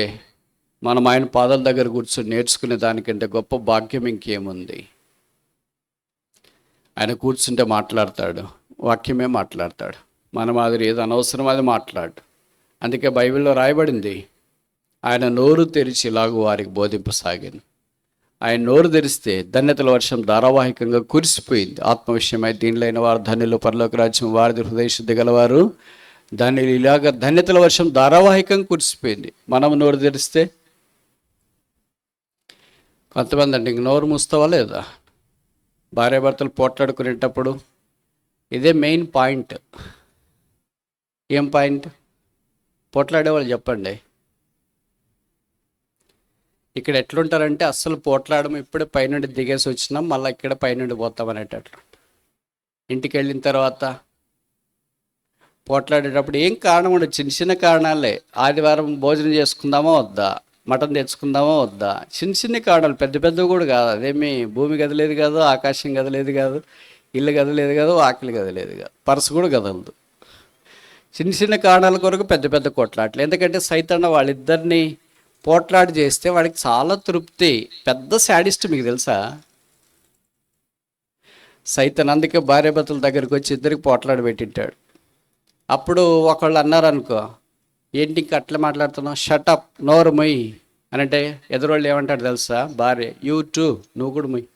మనం ఆయన పాదాల దగ్గర కూర్చొని నేర్చుకునే దానికంటే గొప్ప భాగ్యం ఇంకేముంది? ఆయన కూర్చుంటే మాట్లాడతాడు, వాక్యమే మాట్లాడతాడు. మన మాదిరి ఏదో అనవసరం అది మాట్లాడు. అందుకే బైబిల్లో రాయబడింది, ఆయన నోరు తెరిచి ఇలాగూ వారికి బోధింపసాగాను. ఆయన నోరు తెరిస్తే ధన్యతల వర్షం ధారావాహికంగా కురిసిపోయింది. ఆత్మ విషయమై దీనిలైన వారు ధన్యులు, పరలోక రాజ్యం వారిది, హృదయ శుద్ధి గలవారు ధన్యులు. ఇలాగ ధన్యతల వర్షం ధారావాహికంగా కురిసిపోయింది. మనం నోరు తెరిస్తే కొంతమంది అంటే ఇంక నోరు మూస్తావా లేదా? భార్యాభర్తలు పోట్లాడుకునేటప్పుడు ఇదే మెయిన్ పాయింట్. ఏం పాయింట్? పోట్లాడేవాళ్ళు చెప్పండి. ఇక్కడ ఎట్లుంటారంటే అస్సలు పోట్లాడము, ఇప్పుడే పైనుండి దిగేసి వచ్చినాం, మళ్ళీ ఇక్కడ పైనుండి పోతాం అనేటట్లు. ఇంటికి వెళ్ళిన తర్వాత పోట్లాడేటప్పుడు ఏం కారణం ఉండదు, చిన్న చిన్న కారణాలే. ఆదివారం భోజనం చేసుకుందామా వద్దా, మటన్ తెచ్చుకుందామా వద్దా, చిన్న చిన్న కారణాలు, పెద్ద పెద్దవి కూడా కాదు. అదేమి భూమి గదలేదు కాదు, ఆకాశం గదలేదు కాదు, ఇల్లు గదలేదు కాదు, ఆకలి గదలేదు కాదు, పర్సు కూడా గదలదు. చిన్న చిన్న కారణాల కొరకు పెద్ద పెద్ద కొట్లాట్లు. ఎందుకంటే సైతన్న వాళ్ళిద్దరిని పోట్లాడి చేస్తే వాడికి చాలా తృప్తి. పెద్ద శాడిస్ట్, మీకు తెలుసా? సైతన్ అందుకే భార్యాభర్తల దగ్గరికి వచ్చి ఇద్దరికి పోట్లాడి పెట్టింటాడు. అప్పుడు ఒకళ్ళు అన్నారనుకో, ఏంటి ఇంకా అట్లా మాట్లాడుతున్నావు, షటప్ నోరు మొయ్ అని అంటే ఎదురోళ్ళు ఏమంటాడు తెలుసా? భార్య, యూ టూ, నువ్వు కూడా మొయ్.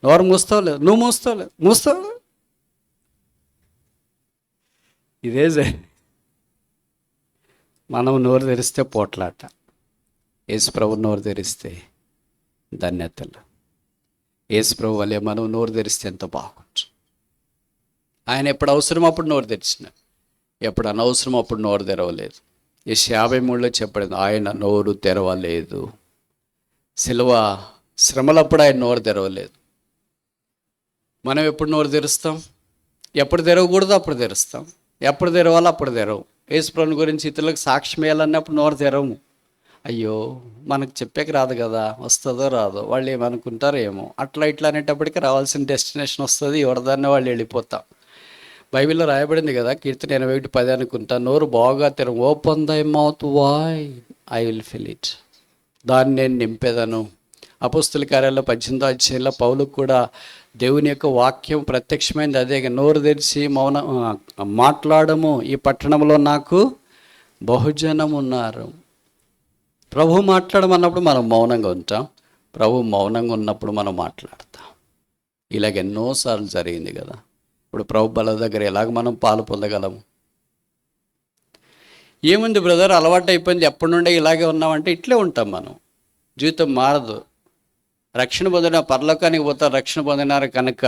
నోరు మూస్తావులేదు, నువ్వు మూస్తావు. ఇదే మనం నోరు తెరిస్తే పోట్లాట, యేసు ప్రభు నోరు తెరిస్తే ధన్యతలు. యేసు ప్రభు వల్లే మనం నోరు తెరిస్తే ఎంత బాగుంటుంది. ఆయన ఎప్పుడు అవసరం అప్పుడు నోరు తెరిచిన, ఎప్పుడు అనవసరం అప్పుడు నోరు తెరవలేదు. యెషయా 53లో చెప్పబడింది, ఆయన నోరు తెరవలేదు. సిలువ శ్రమలప్పుడు ఆయన నోరు తెరవలేదు. మనం ఎప్పుడు నోరు తెరుస్తాం? ఎప్పుడు తెరవకూడదు అప్పుడు తెరుస్తాం, ఎప్పుడు తెరవాలో అప్పుడు తెరవు. యేసు ప్రభుని గురించి ఇతరులకు సాక్ష్యం వేయాలన్నప్పుడు నోరు తెరవు. అయ్యో మనకు చెప్పేకి రాదు కదా, వస్తుందో రాదో, వాళ్ళు ఏమనుకుంటారో ఏమో, అట్లా ఇట్లా అనేటప్పటికి రావాల్సిన డెస్టినేషన్ వస్తుంది, ఎవరిదాన్ని వాళ్ళు వెళ్ళిపోతాం. బైబిల్లో రాయబడింది కదా, కీర్తన 81:10 అనుకుంటా, నోరు బాగా తెరవు, open thy mouth wide I will fill it, దాన్ని నేను నింపేదను. అపోస్తుల కార్యాల్లో 18వ అధ్యాయంలో పౌలుకు కూడా దేవుని యొక్క వాక్యం ప్రత్యక్షమైంది అదే, నోరు తెరిచి మాట్లాడము, ఈ పట్టణంలో నాకు బహుజనం ఉన్నారు. ప్రభు మాట్లాడమన్నప్పుడు మనం మౌనంగా ఉంటాం, ప్రభు మౌనంగా ఉన్నప్పుడు మనం మాట్లాడతాం. ఇలాగ ఎన్నోసార్లు జరిగింది కదా. ఇప్పుడు ప్రభు బల దగ్గర ఎలాగ మనం పాలు పొందగలము? ఏముంది బ్రదర్, అలవాటు అయిపోయింది, ఎప్పటి నుండే ఇలాగే ఉన్నామంటే ఇట్లే ఉంటాం మనం. జీవితం మారదు. రక్షణ పొందిన పరలోకానికి పోతారు, రక్షణ పొందినారు కనుక.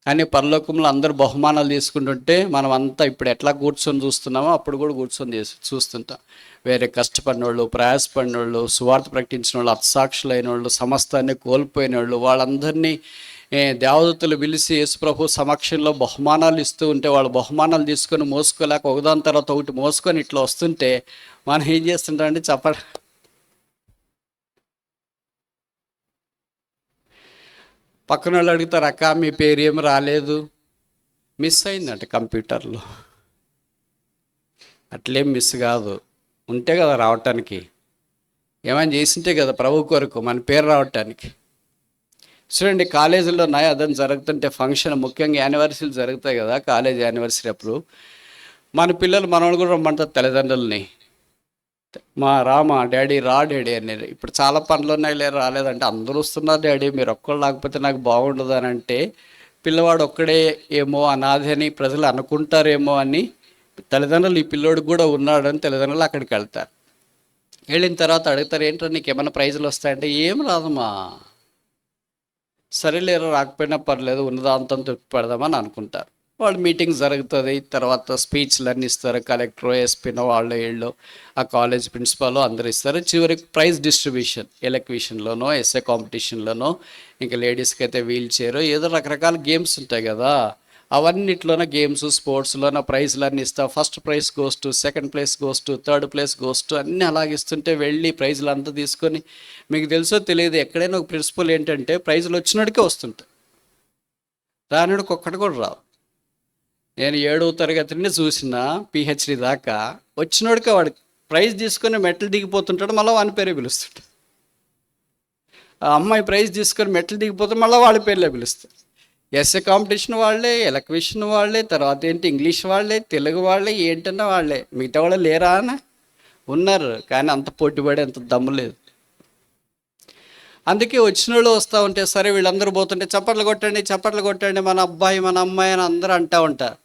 కానీ పరలోకంలో అందరూ బహుమానాలు తీసుకుంటుంటే మనం అంతా ఇప్పుడు ఎట్లా కూర్చొని చూస్తున్నామో అప్పుడు కూడా కూర్చొని చూస్తుంటాం. వేరే కష్టపడిన వాళ్ళు, ప్రయాసపడిన వాళ్ళు, సువార్త ప్రకటించిన వాళ్ళు, హతసాక్షులైన వాళ్ళు, సమస్తాన్ని కోల్పోయిన వాళ్ళు, వాళ్ళందరినీ దేవదూతలు పిలిచి యేసు ప్రభు సమక్షంలో బహుమానాలు ఇస్తూ ఉంటే వాళ్ళు బహుమానాలు తీసుకొని మోసుకోలేక ఒకదాని తర్వాత ఒకటి మోసుకొని ఇట్లా వస్తుంటే మనం ఏం చేస్తుంటామంటే పక్కన వాళ్ళు అడుగుతారు, అక్క మీ పేరు ఏమి రాలేదు, మిస్ అయిందంట కంప్యూటర్లో. అట్లేం మిస్ కాదు, ఉంటే కదా రావటానికి, ఏమైనా చేసింటే కదా ప్రభు కొరకు మన పేరు రావటానికి. చూడండి, కాలేజీలో అదని జరుగుతుంటే ఫంక్షన్, ముఖ్యంగా యానివర్సరీలు జరుగుతాయి కదా, కాలేజ్ యానివర్సరీ అప్పుడు మన పిల్లలు మనవాళ్ళు కూడా రమ్మంటారు తల్లిదండ్రులని, మా డాడీ రా డాడీ అనేది. ఇప్పుడు చాలా పనులు ఉన్నాయి, లేరు రాలేదంటే, అందరూ వస్తున్నారు డాడీ, మీరు ఒక్కళ్ళు లేకపోతే నాకు బాగుండదు అని అంటే పిల్లవాడు ఒక్కడే ఏమో అనాథ అని ప్రజలు అనుకుంటారేమో అని తల్లిదండ్రులు ఈ పిల్లోడికి కూడా ఉన్నాడని తల్లిదండ్రులు అక్కడికి వెళ్తారు. వెళ్ళిన తర్వాత అడుగుతారు, ఏంటో నీకు ఏమైనా ప్రైజులు వస్తాయంటే, ఏం రాదమ్మా, సరేలేరు రాకపోయినా పర్లేదు, ఉన్నదాంతం తృప్తి పడదామని అనుకుంటారు. వాళ్ళు మీటింగ్ జరుగుతుంది, తర్వాత స్పీచ్లు అన్నీ ఇస్తారు, కలెక్టర్, ఎస్పీనో వాళ్ళు వీళ్ళు, ఆ కాలేజ్ ప్రిన్సిపాల్ అందరు ఇస్తారు. చివరికి ప్రైజ్ డిస్ట్రిబ్యూషన్, ఎలక్విషన్లోనో ఎస్ఏ కాంపిటీషన్లోనో, ఇంకా లేడీస్కి అయితే వీల్ చైర్, ఏదో రకరకాల గేమ్స్ ఉంటాయి కదా, అవన్నిట్లోనే గేమ్స్ స్పోర్ట్స్లోనే ప్రైజ్లు అన్నీ ఇస్తా. First prize goes to, second place goes to, third place goes to, అన్నీ అలాగిస్తుంటే వెళ్ళి ప్రైజ్లు అంతా తీసుకొని, మీకు తెలుసో తెలియదు, ఎక్కడైనా ఒక ప్రిన్సిపల్ ఏంటంటే ప్రైజ్లు వచ్చినడికే వస్తుంటాయి, రానుడికి ఒక్కటి కూడా రావు. నేను 7వ తరగతి నుండి చూసిన పిహెచ్డి దాకా వచ్చినోడికి వాడికి ప్రైజ్ తీసుకొని మెట్లు దిగిపోతుంటాడు, మళ్ళీ వాని పేరే పిలుస్తుంటాడు. ఆ అమ్మాయి ప్రైజ్ తీసుకొని మెట్లు దిగిపోతే మళ్ళీ వాళ్ళ పేర్లే పిలుస్తారు. ఎస్ఏ కాంపిటీషన్ వాళ్ళే, ఎలక్విషన్ వాళ్ళే, తర్వాత ఏంటి ఇంగ్లీష్ వాళ్ళే, తెలుగు వాళ్ళే, ఏంటన్నా వాళ్ళే. మిగతా వాళ్ళు లేరా అని ఉన్నారు, కానీ అంత పోటీపడి అంత దమ్ము లేదు. అందుకే వచ్చిన వాళ్ళు వస్తూ ఉంటే, సరే వీళ్ళందరూ పోతుంటే చప్పట్లు కొట్టండి మన అబ్బాయి మన అమ్మాయి అని అందరూ అంటూ ఉంటారు.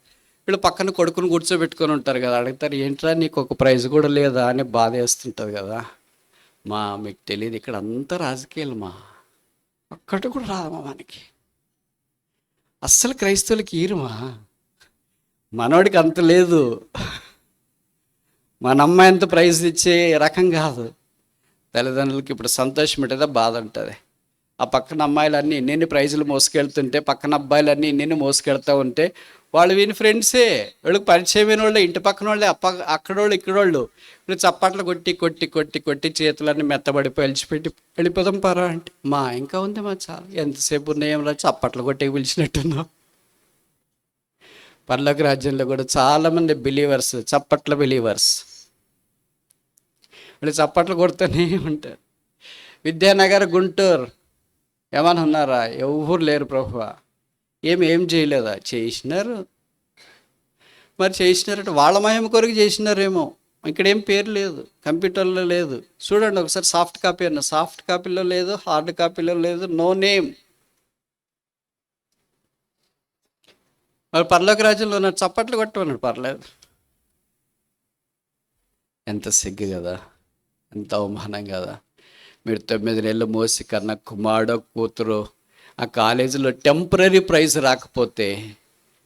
వీళ్ళు పక్కన కొడుకుని కూర్చోబెట్టుకొని ఉంటారు కదా, అడుగుతారు, ఏంట్రా నీకు ఒక ప్రైజ్ కూడా లేదా అని బాధ వేస్తుంటుంది కదా. మీకు తెలియదు, ఇక్కడ అంతా రాజకీయాలు, ఒక్కటి కూడా రాదమ్మా మనకి. అస్సలు క్రైస్తవులకి ఈరుమా, మనోడికి అంత లేదు, మన అమ్మాయి అంత ప్రైజ్ ఇచ్చే రకం కాదు. తల్లిదండ్రులకి ఇప్పుడు సంతోషం ఉంటుందా, బాధ ఉంటుంది. ఆ పక్కన అమ్మాయిలన్నీ ఇన్ని ప్రైజులు మోసుకెళ్తుంటే, పక్కన అబ్బాయిలన్నీ ఇన్ని మోసుకెళ్తూ ఉంటే, వాళ్ళు వీని ఫ్రెండ్సే, వీళ్ళకి పరిచయమైన వాళ్ళే, ఇంటి పక్కన వాళ్ళే, అక్కడోళ్ళు ఇక్కడోళ్ళు. వీళ్ళు చప్పట్లు కొట్టి కొట్టి కొట్టి కొట్టి చేతులన్నీ మెత్తబడిపోయి వెళ్ళిచిపెట్టి వెళ్ళిపోదాం పరా అంటే, ఇంకా ఉంది చాలా, ఎంతసేపు ఉన్నాయేమో చప్పట్లు కొట్టి పిలిచినట్టున్నాం. పర్లోక రాజ్యంలో కూడా చాలామంది బిలీవర్స్, చప్పట్ల బిలీవర్స్, వీళ్ళు చప్పట్లు కొడుతూనే ఉంటారు. విద్యానగర్, గుంటూరు ఏమని ఉన్నారా? ఎవరు లేరు ప్రభువా. ఏం చేయలేదా? చేసినారు. మరి చేసినారంటే వాళ్ళ మహిమ కొరకు చేసినారేమో, ఇక్కడేం పేరు లేదు, కంప్యూటర్లో లేదు. చూడండి ఒకసారి సాఫ్ట్ కాపీ అన్న, సాఫ్ట్ కాపీలో లేదు, హార్డ్ కాపీలో లేదు, నో నేమ్. మరి పరలోక రాజ్యంలో ఉన్నాడు, చప్పట్లు కొట్టమన్నాడు, పర్లేదు. ఎంత సిగ్గు కదా, ఎంత అవమానం కదా. మీరు 9 నెలలు మోసి కన్నా కుమారుడో కూతురు ఆ కాలేజీలో టెంపరీ ప్రైజ్ రాకపోతే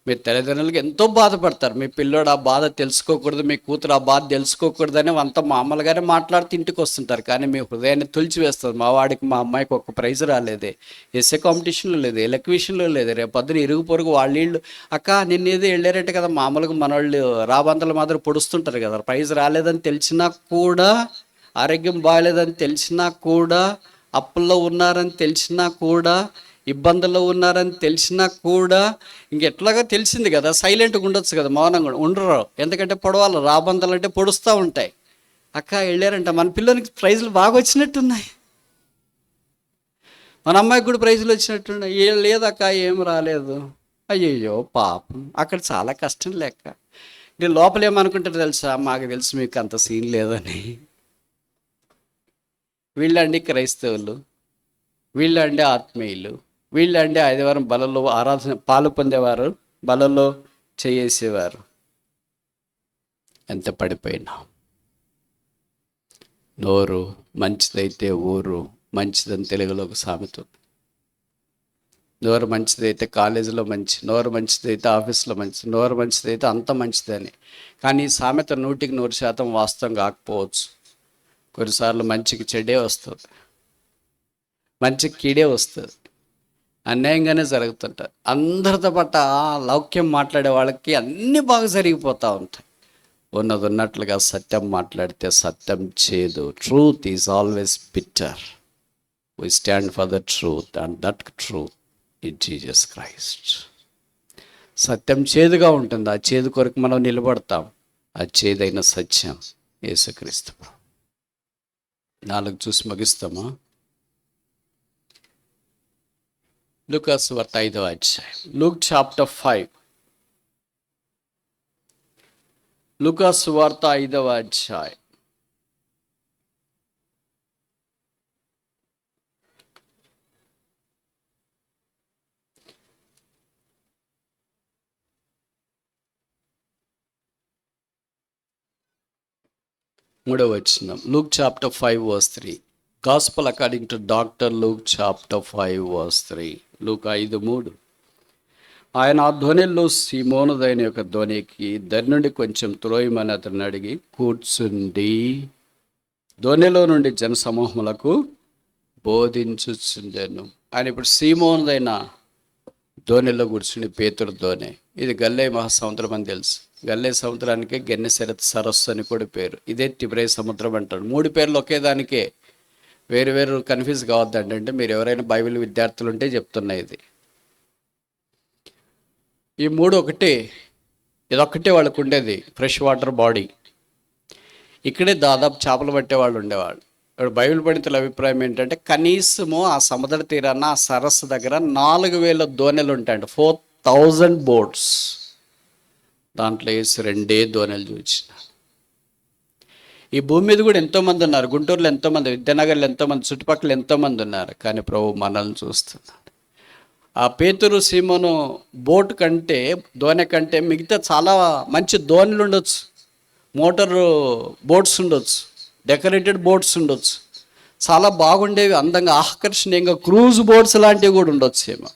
మీ తల్లిదండ్రులకి ఎంతో బాధపడతారు. మీ పిల్లోడు ఆ బాధ తెలుసుకోకూడదు, మీ కూతురు ఆ బాధ తెలుసుకోకూడదని అంత మామూలుగానే మాట్లాడుతూ ఇంటికి వస్తుంటారు. కానీ మీ హృదయాన్ని తులిచివేస్తుంది. మా వాడికి మా అమ్మాయికి ఒక ప్రైజ్ రాలేదే, ఎస్ఏ కాంపిటీషన్లో లేదు, ఎలక్విషన్లో లేదు, రేపు పొద్దున ఇరుగు పొరుగు వాళ్ళీళ్ళు అక్క నిన్నేదో వెళ్ళారంటే కదా, మామూలుగా మనవాళ్ళు రాబంతల మాదిరి పొడుస్తుంటారు కదా. ప్రైజ్ రాలేదని తెలిసినా కూడా, ఆరోగ్యం బాగాలేదని తెలిసినా కూడా, అప్పుల్లో ఉన్నారని తెలిసినా కూడా, ఇబ్బందుల్లో ఉన్నారని తెలిసినా కూడా, ఇంకెట్లాగా తెలిసింది కదా, సైలెంట్గా ఉండొచ్చు కదా, మౌనంగా ఉండరు. ఎందుకంటే పొడవాలి, రాబందలు అంటే పొడుస్తూ ఉంటాయి. అక్క వెళ్ళారంట, మన పిల్లలకి ప్రైజులు బాగా వచ్చినట్టున్నాయి, మన అమ్మాయికి కూడా ప్రైజులు వచ్చినట్టున్నాయి. ఏం లేదక్క, ఏం రాలేదు. అయ్యయ్యో పాపం, అక్కడ చాలా కష్టం లెక్క. నేను లోపల ఏమనుకుంటారు తెలుసా, మాకు తెలుసు మీకు అంత సీన్ లేదని. వీళ్ళండి క్రైస్తవులు, వీళ్ళండి ఆత్మీయులు, వీళ్ళండి ఆదివారం బలలో ఆరాధన పాలు పొందేవారు, బలలో చేసేవారు. ఎంత పడిపోయినా. నోరు మంచిదైతే ఊరు మంచిదని తెలుగులో ఒక సామెత ఉంది. నోరు మంచిదైతే కాలేజీలో మంచి, నోరు మంచిదైతే ఆఫీస్లో మంచి, నోరు మంచిదైతే అంత మంచిదని. కానీ ఈ సామెత 100% వాస్తవం కాకపోవచ్చు. కొన్నిసార్లు మంచికి చెడే వస్తుంది, మంచికి కీడే వస్తుంది, అన్యాయంగానే జరుగుతుంటారు. అందరితో పాటు లౌక్యం మాట్లాడే వాళ్ళకి అన్నీ బాగా జరిగిపోతూ ఉంటాయి. ఉన్నది ఉన్నట్లుగా సత్యం మాట్లాడితే సత్యం చేదు. Truth is always bitter. We stand for the truth and that truth is Jesus Christ. సత్యం చేదుగా ఉంటుంది, ఆ చేదు కొరకు మనం నిలబడతాం. ఆ చేదైన సత్యం యేసుక్రీస్తు. 4 చూసి ముగిస్తామా? లూకాసు వార్త 5వ అధ్యాయం. Luke chapter 5. లూకాసు వార్త 5వ అధ్యాయం. మూడవ వచనం. Luke chapter 5 verse 3. Gospel according to doctor Luke chapter 5 verse 3. Luke 5:3. ఆయన ఆ ధ్వనిలో సీమోనుదైన యొక్క ధ్వనికి దరి నుండి కొంచెం త్రోయమని అతన్ని అడిగి కూర్చుండి ధ్వనిలో నుండి జనసమూహములకు బోధించుచుండెను. ఆయన ఇప్పుడు సీమోనుదైన ధోనిలో కూర్చుని పేతురు ధోని. ఇది గల్లే మహాసముద్రం అని తెలుసు. గల్లే సముద్రానికి గెన్నెసెరత్ సరస్సు అని కూడా పేరు. ఇదే తిబ్రే సముద్రం అంటాడు. 3 పేర్లు ఒకే దానికే, వేరు వేరు కన్ఫ్యూజ్ కావద్దండి. అంటే మీరు ఎవరైనా బైబిల్ విద్యార్థులు ఉంటే చెప్తున్నా. ఇది ఈ 3 ఒకటే, ఇదొక్కటే వాళ్ళకు ఉండేది ఫ్రెష్ వాటర్ బాడీ. ఇక్కడే దాదాపు చేపలు పట్టే వాళ్ళు ఉండేవాళ్ళు. ఇప్పుడు బైబిల్ పండితుల అభిప్రాయం ఏంటంటే కనీసము ఆ సముద్ర తీరాన ఆ సరస్సు దగ్గర 4000 దోణెలు ఉంటాయండి, 4000 బోట్స్. దాంట్లో వేసి 2 దోణెలు చూసిన. ఈ భూమి మీద కూడా ఎంతోమంది ఉన్నారు. గుంటూరులో ఎంతోమంది, విద్యానగర్లో ఎంతోమంది, చుట్టుపక్కల ఎంతోమంది ఉన్నారు. కానీ ప్రభు మనల్ని చూస్తున్నాడు. ఆ పేతురు సీమోను బోట్ కంటే, దోణె కంటే మిగతా చాలా మంచి దోణెలు ఉండొచ్చు, మోటారు బోట్స్ ఉండొచ్చు, డెకరేటెడ్ బోట్స్ ఉండొచ్చు, చాలా బాగుండేవి, అందంగా ఆకర్షణీయంగా క్రూజ్ బోట్స్ లాంటివి కూడా ఉండొచ్చు ఏమో.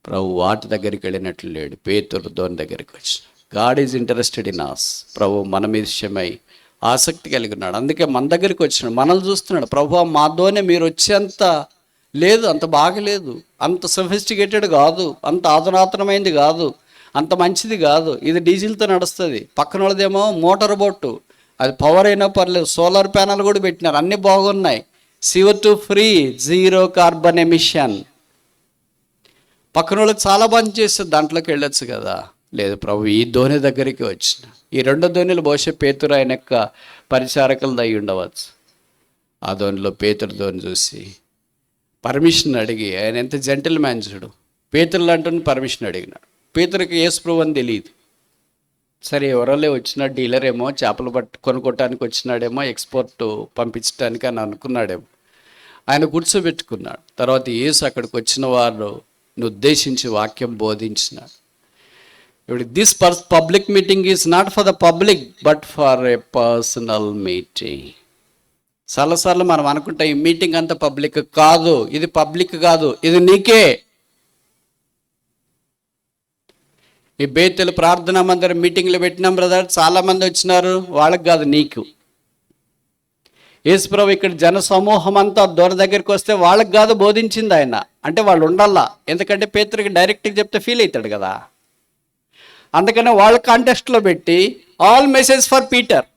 ప్రభు వాటి దగ్గరికి వెళ్ళినట్లు లేడు. పేతురు దోణి దగ్గరికి వచ్చి God is interested in us. ప్రభు మన విషయమై ఆసక్తి కలిగి ఉన్నాడు. అందుకే మన దగ్గరికి వచ్చినాడు, మనల్ని చూస్తున్నాడు. ప్రభు మా దోణి మీరు వచ్చేంత లేదు, అంత బాగలేదు, అంత సొఫిస్టికేటెడ్ కాదు, అంత ఆధునాతనమైంది కాదు, అంత మంచిది కాదు, ఇది డీజిల్తో నడుస్తుంది. పక్కన వాళ్ళదేమో మోటార్ బోటు, అది పవర్ అయినా పర్లేదు, సోలార్ ప్యానల్ కూడా పెట్టినారు, అన్నీ బాగున్నాయి, CO2 ఫ్రీ, 0 కార్బన్ ఎమిషన్. పక్కన వాళ్ళకి చాలా బంద్ చేస్తే దాంట్లోకి వెళ్ళొచ్చు కదా. లేదు, ప్రభు ఈ ధోని దగ్గరికి వచ్చిన. ఈ 2 ధోనిలు బహుశా పేతురు ఆయన యొక్క పరిచారకులది అయి ఉండవచ్చు. ఆ ధోనిలో పేతురు ధోని చూసి పర్మిషన్ అడిగి, ఆయన ఎంత జెంటిల్ మ్యాన్ చూడు, పేతురులు అంటూ పర్మిషన్ అడిగినాడు. పేతురుకి యేసు ప్రభు అని తెలియదు. సరే, ఎవరోలే వచ్చిన డీలర్ ఏమో చేపలు కొనుక్కోవటానికి వచ్చినాడేమో, ఎక్స్పోర్ట్ పంపించడానికి అని అనుకున్నాడేమో. ఆయన కూర్చోబెట్టుకున్నాడు. తర్వాత యేసు అక్కడికి వచ్చిన వారిని ఉద్దేశించి వాక్యం బోధించినాడు. ఇప్పుడు this public meeting is not for the public but for a personal meeting. చాలాసార్లు మనం అనుకుంటాం ఈ మీటింగ్ అంతా పబ్లిక్ కాదు, ఇది పబ్లిక్ కాదు, ఇది నీకే. ఈ బేతెలు ప్రార్థనా మందిరం మీటింగ్లు పెట్టినాం బ్రదర్, చాలామంది వచ్చినారు, వాళ్ళకి కాదు, నీకు. యేసుప్రభు ఇక్కడ జన సమూహం అంతా దూర దగ్గరికి వస్తే వాళ్ళకి కాదు బోధించింది ఆయన, అంటే వాళ్ళు ఉండాలా. ఎందుకంటే పేతురుకి డైరెక్ట్గా చెప్తే ఫీల్ అవుతాడు కదా. అందుకనే వాళ్ళ కాంటెస్ట్లో పెట్టి ఆల్ మెసేజ్ ఫర్ పీటర్.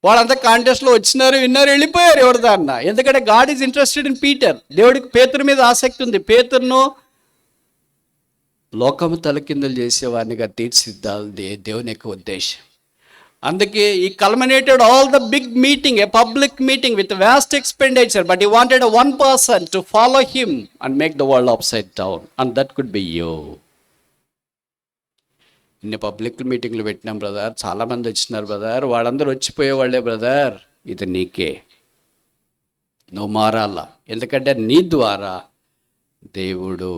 వాళ్ళంతా కాంటెస్ట్లో వచ్చినారు, విన్నారు, వెళ్ళిపోయారు ఎవరి దాన్న. ఎందుకంటే God is interested in Peter. దేవుడికి పేతురు మీద ఆసక్తి ఉంది. పేతురును లోకము తలకిందులు చేసేవాడినిగా తీర్చిదిద్దాలి దేవుని యొక్క ఉద్దేశం. అందుకే ఈ culminated all the big meeting, a public meeting with vast expenditure, but he wanted one person to follow him and make the world upside down, and that could be you. ఇన్ని పబ్లిక్ మీటింగ్లు పెట్టినాం brother, చాలామంది వచ్చినారు brother, వాళ్ళందరూ వచ్చిపోయేవాళ్ళే brother, ఇది నీకే. నువ్వు మారాలా. ఎందుకంటే నీ ద్వారా దేవుడు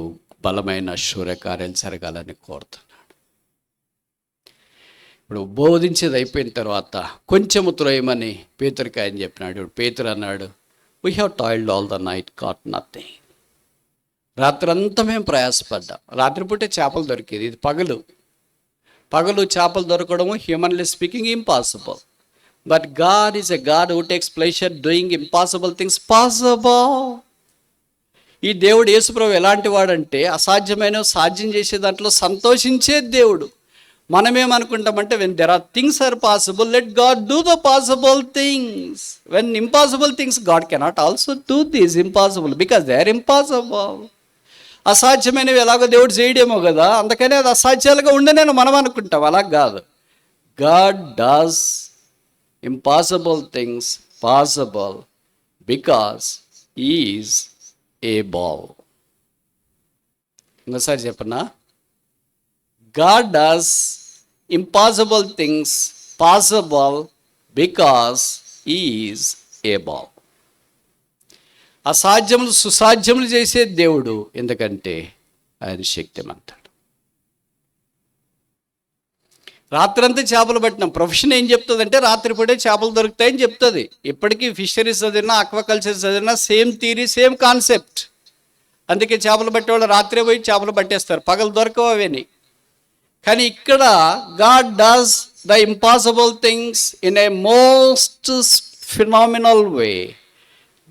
బలమైన శూర్యకార్యాలు జరగాలని కోరుతున్నాడు. ఇప్పుడు బోధించేది అయిపోయిన తర్వాత కొంచెము త్రోయమని పేతురికి ఆయన చెప్పినాడు. ఇప్పుడు పేతురు అన్నాడు, we have toiled all the night, caught nothing. రాత్రంతా మేము ప్రయాసపడ్డాం. రాత్రిపూటే చేపలు దొరికేది, ఇది పగలు చేపలు దొరకడము humanly speaking impossible. But God is a God who takes pleasure doing impossible things possible. ఈ దేవుడు యేసుప్రభు ఎలాంటి వాడంటే అసాధ్యమైన సాధ్యం చేసే దాంట్లో సంతోషించే దేవుడు. మనమేమనుకుంటామంటే when there are things are possible, let God do the possible things. When impossible things, God cannot also do these impossible because they are impossible. అసాధ్యమైనవి ఎలాగో దేవుడు చేయడేమో కదా, అందుకనే అది అసాధ్యాలుగా ఉండనేను మనం అనుకుంటాం. అలా కాదు. God does impossible things possible because is able. ఇంకోసారి చెప్పనా, God does impossible things possible because He is able. అసాధ్యములు సుసాధ్యములు చేసే దేవుడు, ఎందుకంటే ఆయన శక్తిమంతుడు. రాత్రంతా చేపలు పట్టినాం. ప్రొఫెషన్ ఏం చెప్తుందంటే రాత్రిపూటే చేపలు దొరుకుతాయని చెప్తుంది. ఇప్పటికీ ఫిషరీస్ చదివినా, ఆక్వాకల్చర్ చదివినా సేమ్ థియరీ, సేమ్ కాన్సెప్ట్. అందుకే చేపలు పట్టేవాళ్ళు రాత్రే పోయి చేపలు పట్టేస్తారు, పగలు దొరకవు అవని. కానీ ఇక్కడ God does the impossible things in a most phenomenal way.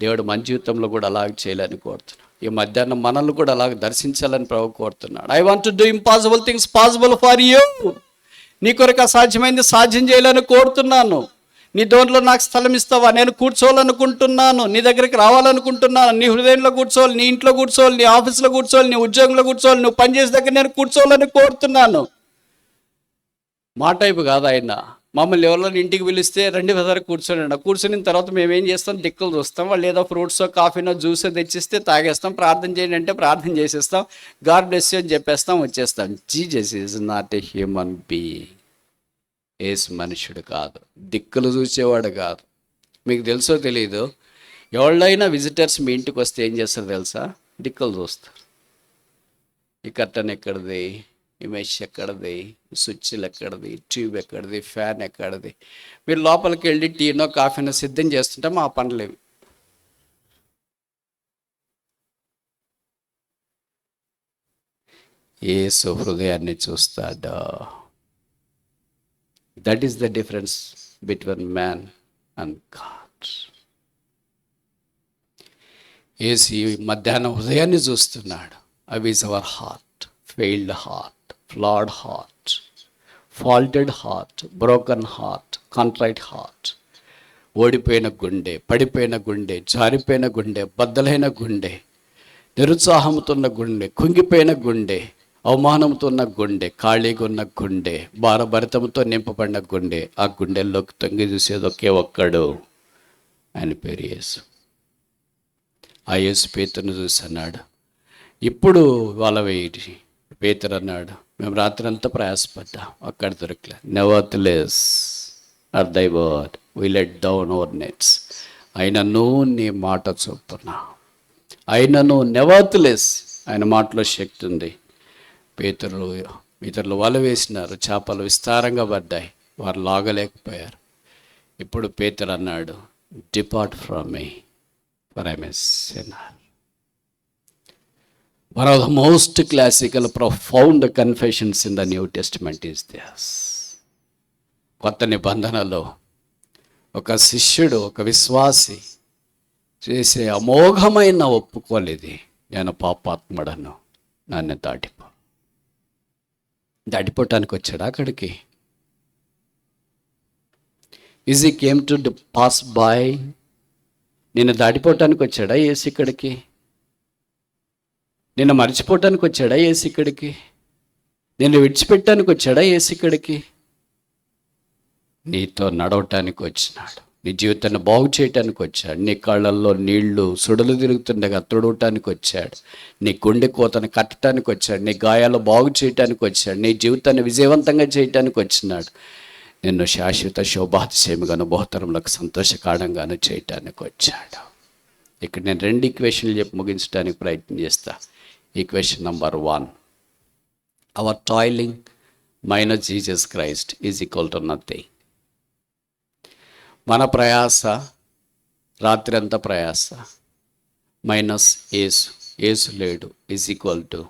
దేవుడు మన జీవితంలో కూడా అలాగే చేయాలని కోరుతున్నాడు. ఈ మధ్యాహ్నం మనల్ని కూడా అలాగే దర్శించాలని ప్రభు కోరుతున్నాడు. I want to do impossible things possible for you. నీ కొరకు అసాధ్యమైంది సాధ్యం చేయాలని కోరుతున్నాను. నీ దోంట్లో నాకు స్థలం ఇస్తావా? నేను కూర్చోవాలనుకుంటున్నాను, నీ దగ్గరికి రావాలనుకుంటున్నాను. నీ హృదయంలో కూర్చోవాలి, నీ ఇంట్లో కూర్చోవాలి, నీ ఆఫీస్లో కూర్చోవాలి, నీ ఉద్యోగంలో కూర్చోవాలి, నువ్వు పనిచేసే దగ్గర నేను కూర్చోవాలని కోరుతున్నాను. మా టైపు కాదు ఆయన. మమ్మల్ని ఎవరైనా ఇంటికి పిలిస్తే రండి బజార్ కూర్చొని, కూర్చుని తర్వాత మేమేం చేస్తాం, దిక్కులు చూస్తాం. వాళ్ళు ఏదో ఫ్రూట్సో కాఫీనో జ్యూసో తెచ్చిస్తే తాగేస్తాం. ప్రార్థన చేయండి అంటే ప్రార్థన చేసేస్తాం. గాడ్ బ్లెస్ యూ అని చెప్పేస్తాం, వచ్చేస్తాం. Jesus is not a human being. యేసు మనుషుడు కాదు, దిక్కులు చూసేవాడు కాదు. మీకు తెలుసో తెలీదు, ఎవళ్ళైనా విజిటర్స్ మీ ఇంటికి వస్తే ఏం చేస్తారు తెలుసా? దిక్కులు చూస్తారు. ఈ కర్టన్ ఎక్కడిది, ఈ మెష్ ఎక్కడిది, స్విచ్లు ఎక్కడిది, ట్యూబ్ ఎక్కడిది, ఫ్యాన్ ఎక్కడిది. మీరు లోపలికి వెళ్ళి టీనో కాఫీనో సిద్ధం చేస్తుంటే మా పనులేవి. యేసు హృదయాన్ని చూస్తాడు. That is the difference between man and God. యేసు ఈ మధ్యాహ్నం హృదయాన్ని చూస్తున్నాడు. అవి is our heart, failed heart, flawed heart, faulted heart, broken heart, contrite heart. ఓడిపోయిన గుండె, పడిపోయిన గుండె, జారిపోయిన గుండె, బద్దలైన గుండె, నిరుత్సాహంతో ఉన్న గుండె, కుంగిపోయిన గుండె, అవమానంతో ఉన్న గుండె, ఖాళీగా ఉన్న గుండె, భారభరితంతో నింపబడిన గుండె. ఆ గుండెల్లోకి తొంగి చూసేది ఒకే ఒక్కడు, ఆయన పేరు యేసు. ఆ యేసు పేతురును చూసి అన్నాడు, ఇప్పుడు వాళ్ళ వేయి. పేతురు అన్నాడు, మేము రాత్రి అంతా ప్రయాసపడ్డాం, అక్కడ దొరకలే. Nevertheless at thy word we let down our nets. అయినను నీ మాట చొప్పున, అయినను నెవర్తెలెస్, ఆయన మాటలో శక్తి ఉంది. ఇతరులు వల వేసినారు, చేపలు విస్తారంగా పడ్డాయి, వారు లాగలేకపోయారు. ఇప్పుడు పేతురు అన్నాడు, depart from me for I am a sinner. One of the most classical, profound confessions in the New Testament is this. కొత్త నిబంధనలో ఒక శిష్యుడు, ఒక విశ్వాసి చేసే అమోఘమైన ఒప్పుకోలేది, నేను పాపాత్ముడను, నన్ను దాటిపోవటానికి వచ్చాడు అక్కడికి. Is he came to pass by, నేను దాటిపోవటానికి వచ్చాడా యేసు ఇక్కడికి? నిన్ను మర్చిపోవటానికి వచ్చాడా యేసు ఇక్కడికి? నిన్ను విడిచిపెట్టడానికి వచ్చాడా యేసు ఇక్కడికి? నీతో నడవటానికి వచ్చినాడు, నీ జీవితాన్ని బాగు చేయటానికి వచ్చాడు. నీ కళ్ళల్లో నీళ్లు సుడులు తిరుగుతుండగా తుడవటానికి వచ్చాడు, నీ గుండె కోతను కట్టడానికి వచ్చాడు, నీ గాయాలు బాగు చేయటానికి వచ్చాడు, నీ జీవితాన్ని విజయవంతంగా చేయటానికి వచ్చినాడు, నిన్ను శాశ్వత శోభాతిశయముగాను బహుతరములకు సంతోషకారణంగాను చేయటానికి వచ్చాడు. ఇక్కడ నేను 2 ఈక్వేషన్లు చెప్పి ముగించడానికి ప్రయత్నం చేస్తా. Equation number 1, our toiling minus Jesus Christ is equal to nothing. మన ప్రయాస, రాత్రి అంతా ప్రయాస, మైనస్ యేసు లేడు ఈజ్ ఈక్వల్ టు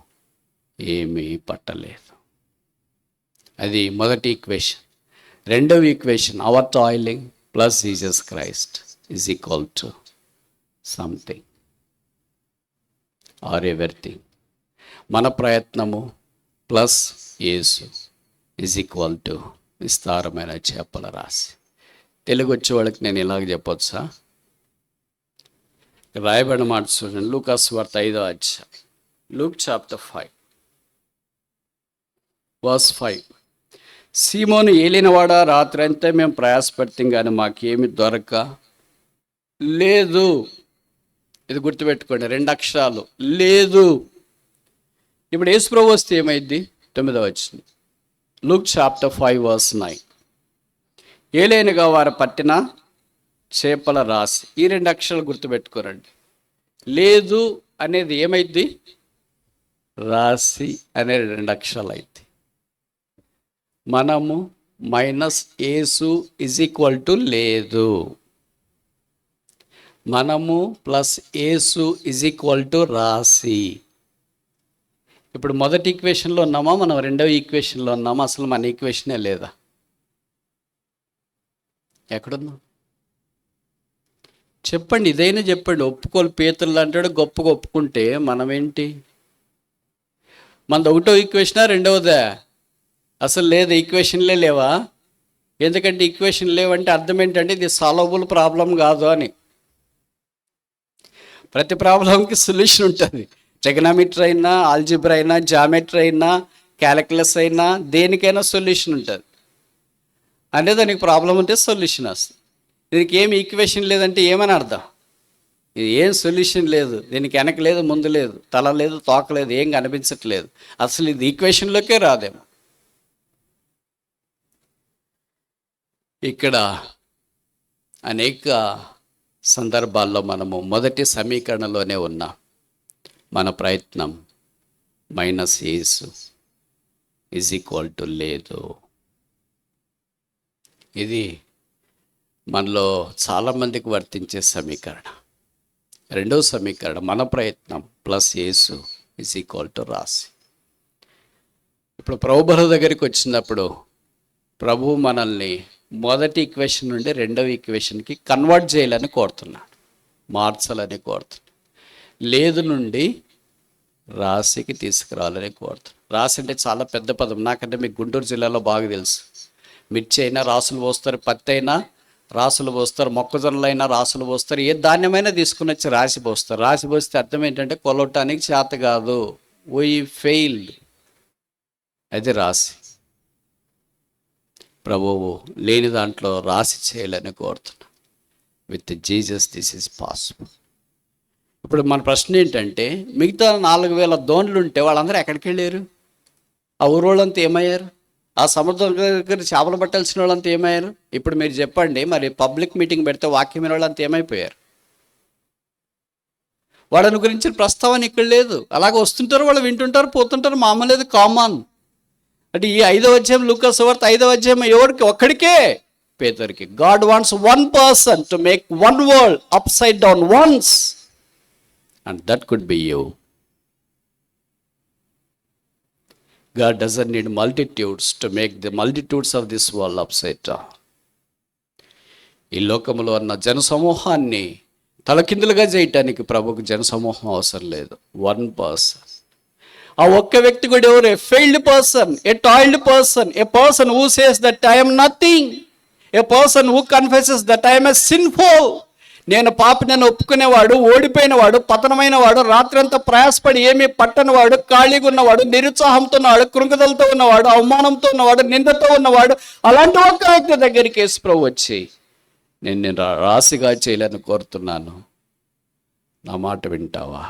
ఏమీ పట్టలేదు. అది మొదటి ఈక్వేషన్. రెండవ equation, our toiling plus Jesus Christ is equal to something or everything. మన ప్రయత్నము plus Yesu is equal to విస్తారమైన చేపల రాశి. తెలుగు వచ్చే వాళ్ళకి నేను ఇలాగ చెప్పొచ్చా? రాయబడిన మాట చూడండి, లూకా సువార్త 5వ అధ్యాయం, లూక్ చాప్టర్ 5 వర్స్ 5. సీమోను ఏలినవాడా, రాత్రి అంతా మేము ప్రయాసపడతాం కానీ మాకేమి దొరక లేదు. ఇది గుర్తుపెట్టుకోండి, 2 అక్షరాలు, లేదు. ఇప్పుడు యేసుప్రభు వస్తే ఏమైంది? 9వ వచనం, లూక్ చాప్టర్ 5 వర్స్ 9. ఏలైనగా వారు పట్టిన చేపల రాశి. ఈ 2 అక్షరాలు గుర్తుపెట్టుకోరండి. లేదు అనేది ఏమైంది? రాశి అనేది 2 అక్షరాలు అయింది. మనము minus Yesu is equal to లేదు, మనము plus Yesu is equal to రాశి. ఇప్పుడు మొదటి ఈక్వేషన్లో ఉన్నామా, మనం రెండవ ఈక్వేషన్లో ఉన్నామా? అసలు మన ఈక్వేషనే లేదా? ఎక్కడున్నాం చెప్పండి, ఇదైనా చెప్పండి. ఒప్పుకోలు పేతులు అంటాడు, గొప్పగా ఒప్పుకుంటే మనమేంటి? మనది ఒకటో ఈక్వేషనా, రెండవదా? అసలు లేదు, ఈక్వేషన్లే లేవా? ఎందుకంటే ఈక్వేషన్ లేవంటే అర్థం ఏంటంటే ఇది సాల్వబుల్ ప్రాబ్లం కాదు అని. ప్రతి ప్రాబ్లంకి సొల్యూషన్ ఉంటుంది. ట్రిగనామెట్రీ అయినా, ఆల్జిబ్రా అయినా, జామెట్రీ అయినా, క్యాలిక్యులస్ అయినా, దేనికైనా సొల్యూషన్ ఉంటుంది. అంటే దానికి ప్రాబ్లం ఉంటే సొల్యూషన్ వస్తుంది. దీనికి ఏం ఈక్వేషన్ లేదంటే ఏమని అర్థం? ఇది ఏం సొల్యూషన్ లేదు, దీనికి వెనక లేదు, ముందు లేదు, తల లేదు, తోక లేదు, ఏం కనిపించట్లేదు. అసలు ఇది ఈక్వేషన్లోకే రాదేమో. ఇక్కడ అనేక సందర్భాల్లో మనము మొదటి సమీకరణలోనే ఉన్నాం. మన ప్రయత్నం minus Yesu is equal to లేదు. ఇది మనలో చాలామందికి వర్తించే సమీకరణం. రెండవ సమీకరణం, మన ప్రయత్నం plus Yesu is equal to రాశి. ఇప్పుడు ప్రభువు దగ్గరికి వచ్చినప్పుడు ప్రభువు మనల్ని మొదటి ఈక్వేషన్ నుండి రెండవ ఈక్వేషన్కి కన్వర్ట్ చేయాలని కోరుతున్నాడు, మార్చాలని కోరుతున్నాడు. లేదు నుండి రాశికి తీసుకురావాలని కోరుతున్నాడు. రాశి అంటే చాలా పెద్ద పదం. నాకంటే మీకు గుంటూరు జిల్లాలో బాగా తెలుసు. మిర్చి అయినా రాసులు పోస్తారు, పత్తి అయినా రాసులు పోస్తారు, మొక్కజొన్నలు అయినా రాసులు పోస్తారు, ఏ ధాన్యమైనా తీసుకుని వచ్చి రాశి పోస్తారు. రాశి పోస్తే అర్థం ఏంటంటే కొలవటానికి చేత కాదు, వీ ఫెయిల్డ్. అది రాశి. ప్రభువు లేని దాంట్లో రాశి చేయాలని కోరుతున్నా. With Jesus this is possible. ఇప్పుడు మన ప్రశ్న ఏంటంటే, మిగతా 4000 దోణులు ఉంటే వాళ్ళందరూ ఎక్కడికి వెళ్ళారు? ఆ ఊరోళ్ళంతా ఏమయ్యారు? ఆ సముద్రం దగ్గర చేపలు పట్టాల్సిన వాళ్ళంతా ఏమయ్యారు? ఇప్పుడు మీరు చెప్పండి, మరి పబ్లిక్ మీటింగ్ పెడితే వాక్యం వినే వాళ్ళంతా ఏమైపోయారు? వాళ్ళని గురించిన ప్రస్తావన ఇక్కడ లేదు. అలాగ వస్తుంటారు, వాళ్ళు వింటుంటారు, పోతుంటారు, మామూలు కామన్. అంటే ఈ 5వ అధ్యాయం లూకా సువార్త 5వ అధ్యాయం ఎవరికి? ఒక్కడికే, పేతురుకి. God wants one person to make one world upside down once, and that could be you. God doesn't need multitudes to make the multitudes of this world upside down. ఈ లోకంలో ఉన్న జనసమూహాన్ని తలకిందులుగా చేయటానికి ప్రభుకు జనసమూహం అవసరం లేదు. One person. ఆ ఒక్క వ్యక్తి కూడా ఎవరు? A failed person, a toiled person, a person who says that I am nothing, a person who confesses that I am a sinful. నేను పాపినని ఒప్పుకునేవాడు, ఓడిపోయినవాడు, పతనమైన వాడు, రాత్రంతా ప్రయాసపడి ఏమీ పట్టనివాడు, ఖాళీగా ఉన్నవాడు, నిరుత్సాహంతో ఉన్నవాడు, కృంగదలతో ఉన్నవాడు, అవమానంతో ఉన్నవాడు, నిందతో ఉన్నవాడు, అలాంటి ఒక్క వ్యక్తి దగ్గరికి యేసు ప్రభు వచ్చి, నేను రాశిగా చేయాలని కోరుతున్నాను, నా మాట వింటావా?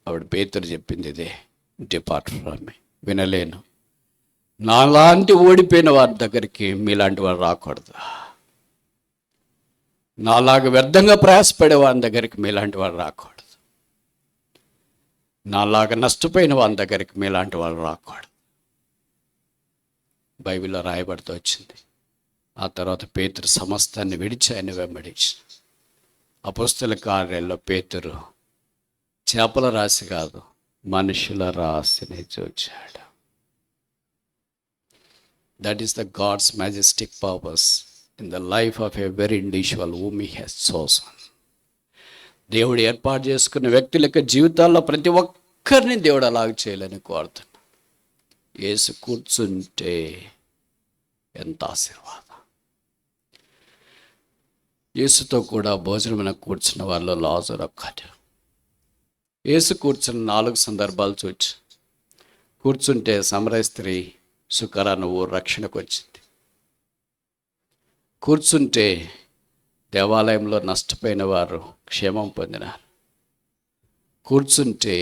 ఆవిడ పేతురు చెప్పింది ఇదే, డిపార్ట్ ఫ్రమ్ మీ. వినలేను. నాలాంటి ఓడిపోయిన వారి దగ్గరికి మీలాంటి వారు రాకూడదు. నాలాగా వ్యర్థంగా ప్రయాసపడే వారి దగ్గరికి మీలాంటి వారు రాకూడదు. నాలాగా నష్టపోయిన వారి దగ్గరికి మీలాంటి వారు రాకూడదు. బైబిల్లో రాయబడుతూ వచ్చింది. ఆ తర్వాత పేతురు సమస్తాన్ని విడిచి ఆయన వెంబడించి, అపోస్తల కార్యాల్లో పేతురు చేపల రాశి కాదు, మనుషుల రాశిని చూచాడు. That is the God's majestic purpose in the life of a very individual whom he has chosen. దేవుడు ఏర్పాటు చేసుకున్న వ్యక్తుల యొక్క జీవితాల్లో ప్రతి ఒక్కరిని దేవుడు అలాగ చేయాలని కోరుతున్నాడు. యేసు కూర్చుంటే ఎంత ఆశీర్వాదం. యేసుతో కూడా భోజనమైన కూర్చున్న వాళ్ళు లాజరు ఒక్కడు. యేసు కూర్చున్న 4 సందర్భాలు చూచి, కూర్చుంటే సమరయ స్త్రీ సుకర నువ్వు రక్షణకు వచ్చింది. కూర్చుంటే దేవాలయంలో నష్టపోయిన వారు క్షేమం పొందినారు. కూర్చుంటే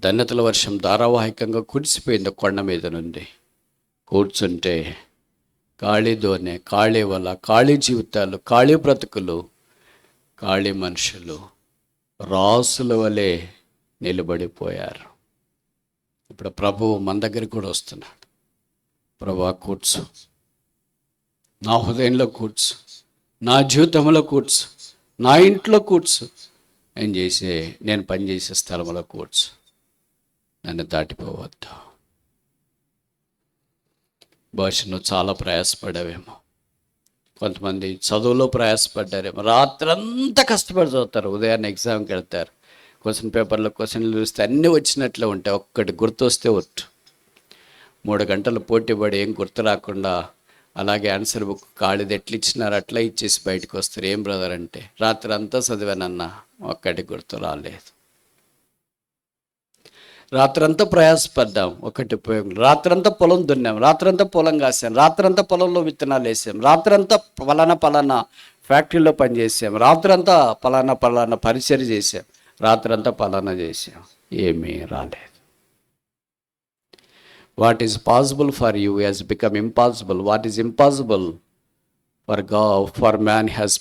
ధన్యతల వర్షం ధారావాహికంగా కురిసిపోయింది కొండ మీద నుండి. కూర్చుంటే ఖాళీ దోనె, ఖాళీ వల్ల, ఖాళీ జీవితాలు, ఖాళీ బ్రతుకులు, ఖాళీ మనుషులు రాసుల వలె నిలబడిపోయారు. ఇప్పుడు ప్రభువు మన దగ్గరికి కూడా వస్తున్నాడు. ప్రభువా కూర్చో, నా హృదయంలో కూర్చు, నా జీవితంలో కూర్చు, నా ఇంట్లో కూర్చు, నేను పనిచేసే స్థలంలో కూర్చు, నన్ను దాటిపోవద్దు. బహుశా నువ్వు చాలా ప్రయాసపడ్డావేమో. కొంతమంది చదువులో ప్రయాసపడ్డారేమో. రాత్రంతా కష్టపడి చదువుతారు, ఉదయాన్నే ఎగ్జామ్కి వెళ్తారు. క్వశ్చన్ పేపర్లో క్వశ్చన్లు చూస్తే అన్నీ వచ్చినట్లే ఉంటాయి. ఒక్కటి గుర్తు వస్తే 3 గంటలు పోటీపడి ఏం గుర్తు రాకుండా అలాగే ఆన్సర్ బుక్ ఖాళీది ఎట్లా ఇచ్చినారు అట్లా ఇచ్చేసి బయటకు వస్తారు. ఏం బ్రదర్ అంటే, రాత్రి అంతా చదివానన్నా ఒక్కటి గుర్తు రాలేదు. రాత్రంతా ప్రయాసపడ్డాం, ఒకటి ఉపయోగం. రాత్రంతా పొలం దున్నాం, రాత్రంతా పొలం కాసాం, రాత్రంతా పొలంలో విత్తనాలు వేసాం, రాత్రంతా పలానా ఫ్యాక్టరీలో పనిచేసాం, రాత్రంతా పలానా పరిచయం చేసాం, రాత్రంతా పలానా చేసాం, ఏమీ రాలేదు. What is possible for you has become impossible. What is impossible for God, for man, has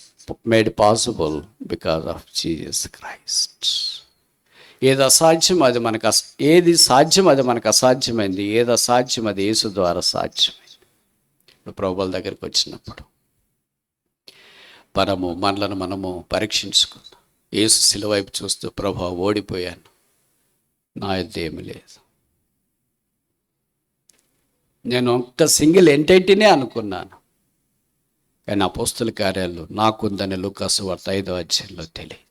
made possible because of Jesus Christ. ఏది అసాధ్యం అది మనకు ఏది సాధ్యం అది మనకు అసాధ్యమైంది. ఏది అసాధ్యం అది యేసు ద్వారా సాధ్యమైంది. ఇప్పుడు ప్రభువుల దగ్గరికి వచ్చినప్పుడు మనము పరీక్షించుకుందాం. యేసు శిలువ వైపు చూస్తూ, ప్రభువా ఓడిపోయాను, నా యొద్ద ఏమీ లేదు. నేను ఒక్క సింగిల్ ఎంటైటీనే అనుకున్నాను, కానీ అపోస్తల కార్యాలు నాకుందని లూకా సువార్త 5వ అధ్యాయంలో తెలియదు.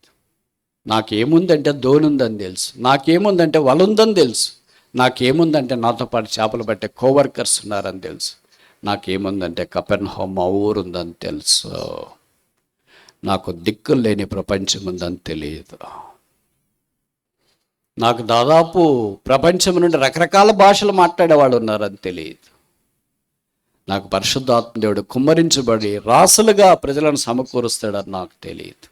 నాకేముందంటే దోనుందని తెలుసు, నాకేముందంటే వలుందని తెలుసు, నాకేముందంటే నాతో పాటు చేపలు పట్టే కోవర్కర్స్ ఉన్నారని తెలుసు, నాకేముందంటే కపెర్నహూము మా ఊరుందని తెలుసు. నాకు దిక్కులు లేని ప్రపంచం ఉందని తెలియదు. నాకు దాదాపు ప్రపంచం నుండి రకరకాల భాషలు మాట్లాడేవాళ్ళు ఉన్నారని తెలియదు. నాకు పరిశుద్ధాత్మ దేవుడు కుమ్మరించబడి రాసులుగా ప్రజలను సమకూరుస్తాడని నాకు తెలియదు.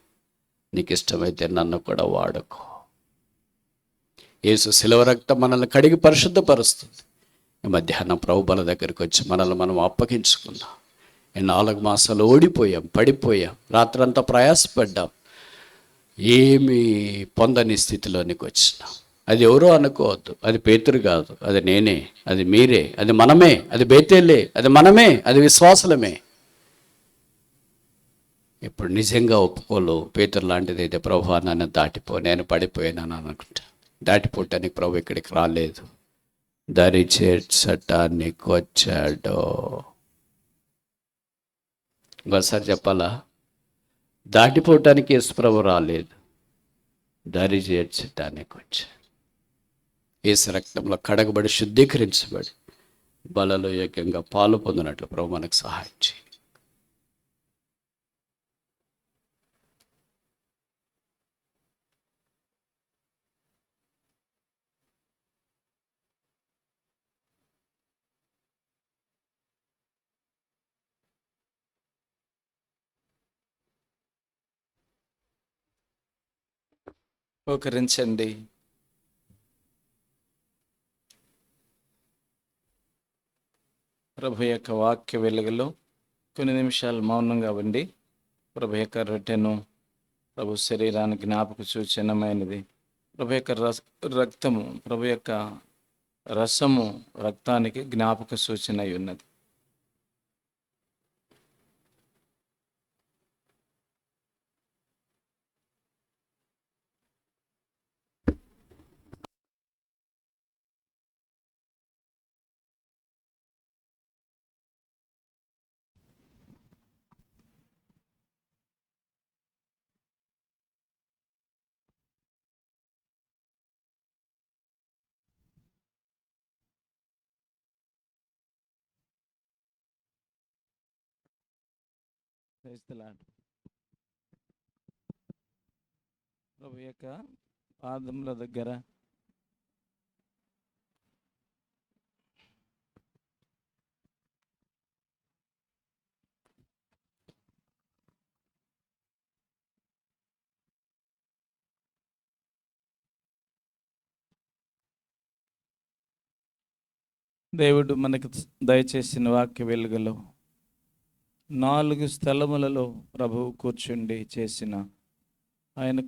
నీకు ఇష్టమైతే నన్ను కూడా వాడుకో. యేసు శిలువ రక్తం మనల్ని కడిగి పరిశుద్ధపరుస్తుంది. ఈ మధ్యాహ్నం ప్రభు బల దగ్గరికి వచ్చి మనల్ని మనం అప్పగించుకుందాం. ఈ 4 మాసాలు ఓడిపోయాం, పడిపోయాం, రాత్రంతా ప్రయాసపడ్డాం, ఏమీ పొందని స్థితిలోనికి వచ్చినాం. అది ఎవరో అనుకోవద్దు, అది పేతురు కాదు, అది నేనే, అది మీరే, అది మనమే, అది బేతేలే, అది మనమే, అది విశ్వాసులమే. ఇప్పుడు నిజంగా ఒప్పుకోలు పేతురు లాంటిది అయితే, ప్రభు నన్ను దాటిపో, నేను పడిపోయానని అనుకుంటా. దాటిపోవటానికి ప్రభు ఇక్కడికి రాలేదు, దరి చేర్చటానికి వచ్చాడు. ఇంకోసారి చెప్పాలా? దాటిపోవటానికి యేసు ప్రభు రాలేదు, దరి చేర్చటానికి వచ్చాడు. యేసు రక్తంలో కడగబడి శుద్ధీకరించబడి బలలో యోగ్యంగా పాలు పొందినట్లు ప్రభు మనకు సహాయం చేయి. ఉపకరించండి. ప్రభు యొక్క వాక్య వెలుగులో కొన్ని నిమిషాలు మౌనంగా ఉండి, ప్రభు యొక్క రొట్టెను, ప్రభు శరీరానికి జ్ఞాపక సూచనమైనది, ప్రభు యొక్క రక్తము, ప్రభు యొక్క రసము రక్తానికి జ్ఞాపక సూచన అయి ఉన్నది. ప్రభు యొక్క పాదముల దగ్గర దేవుడు మనకు దయచేసిన వాక్య వెలుగులో 4 స్థలములలో ప్రభువు కూర్చుండి చేసిన ఆయన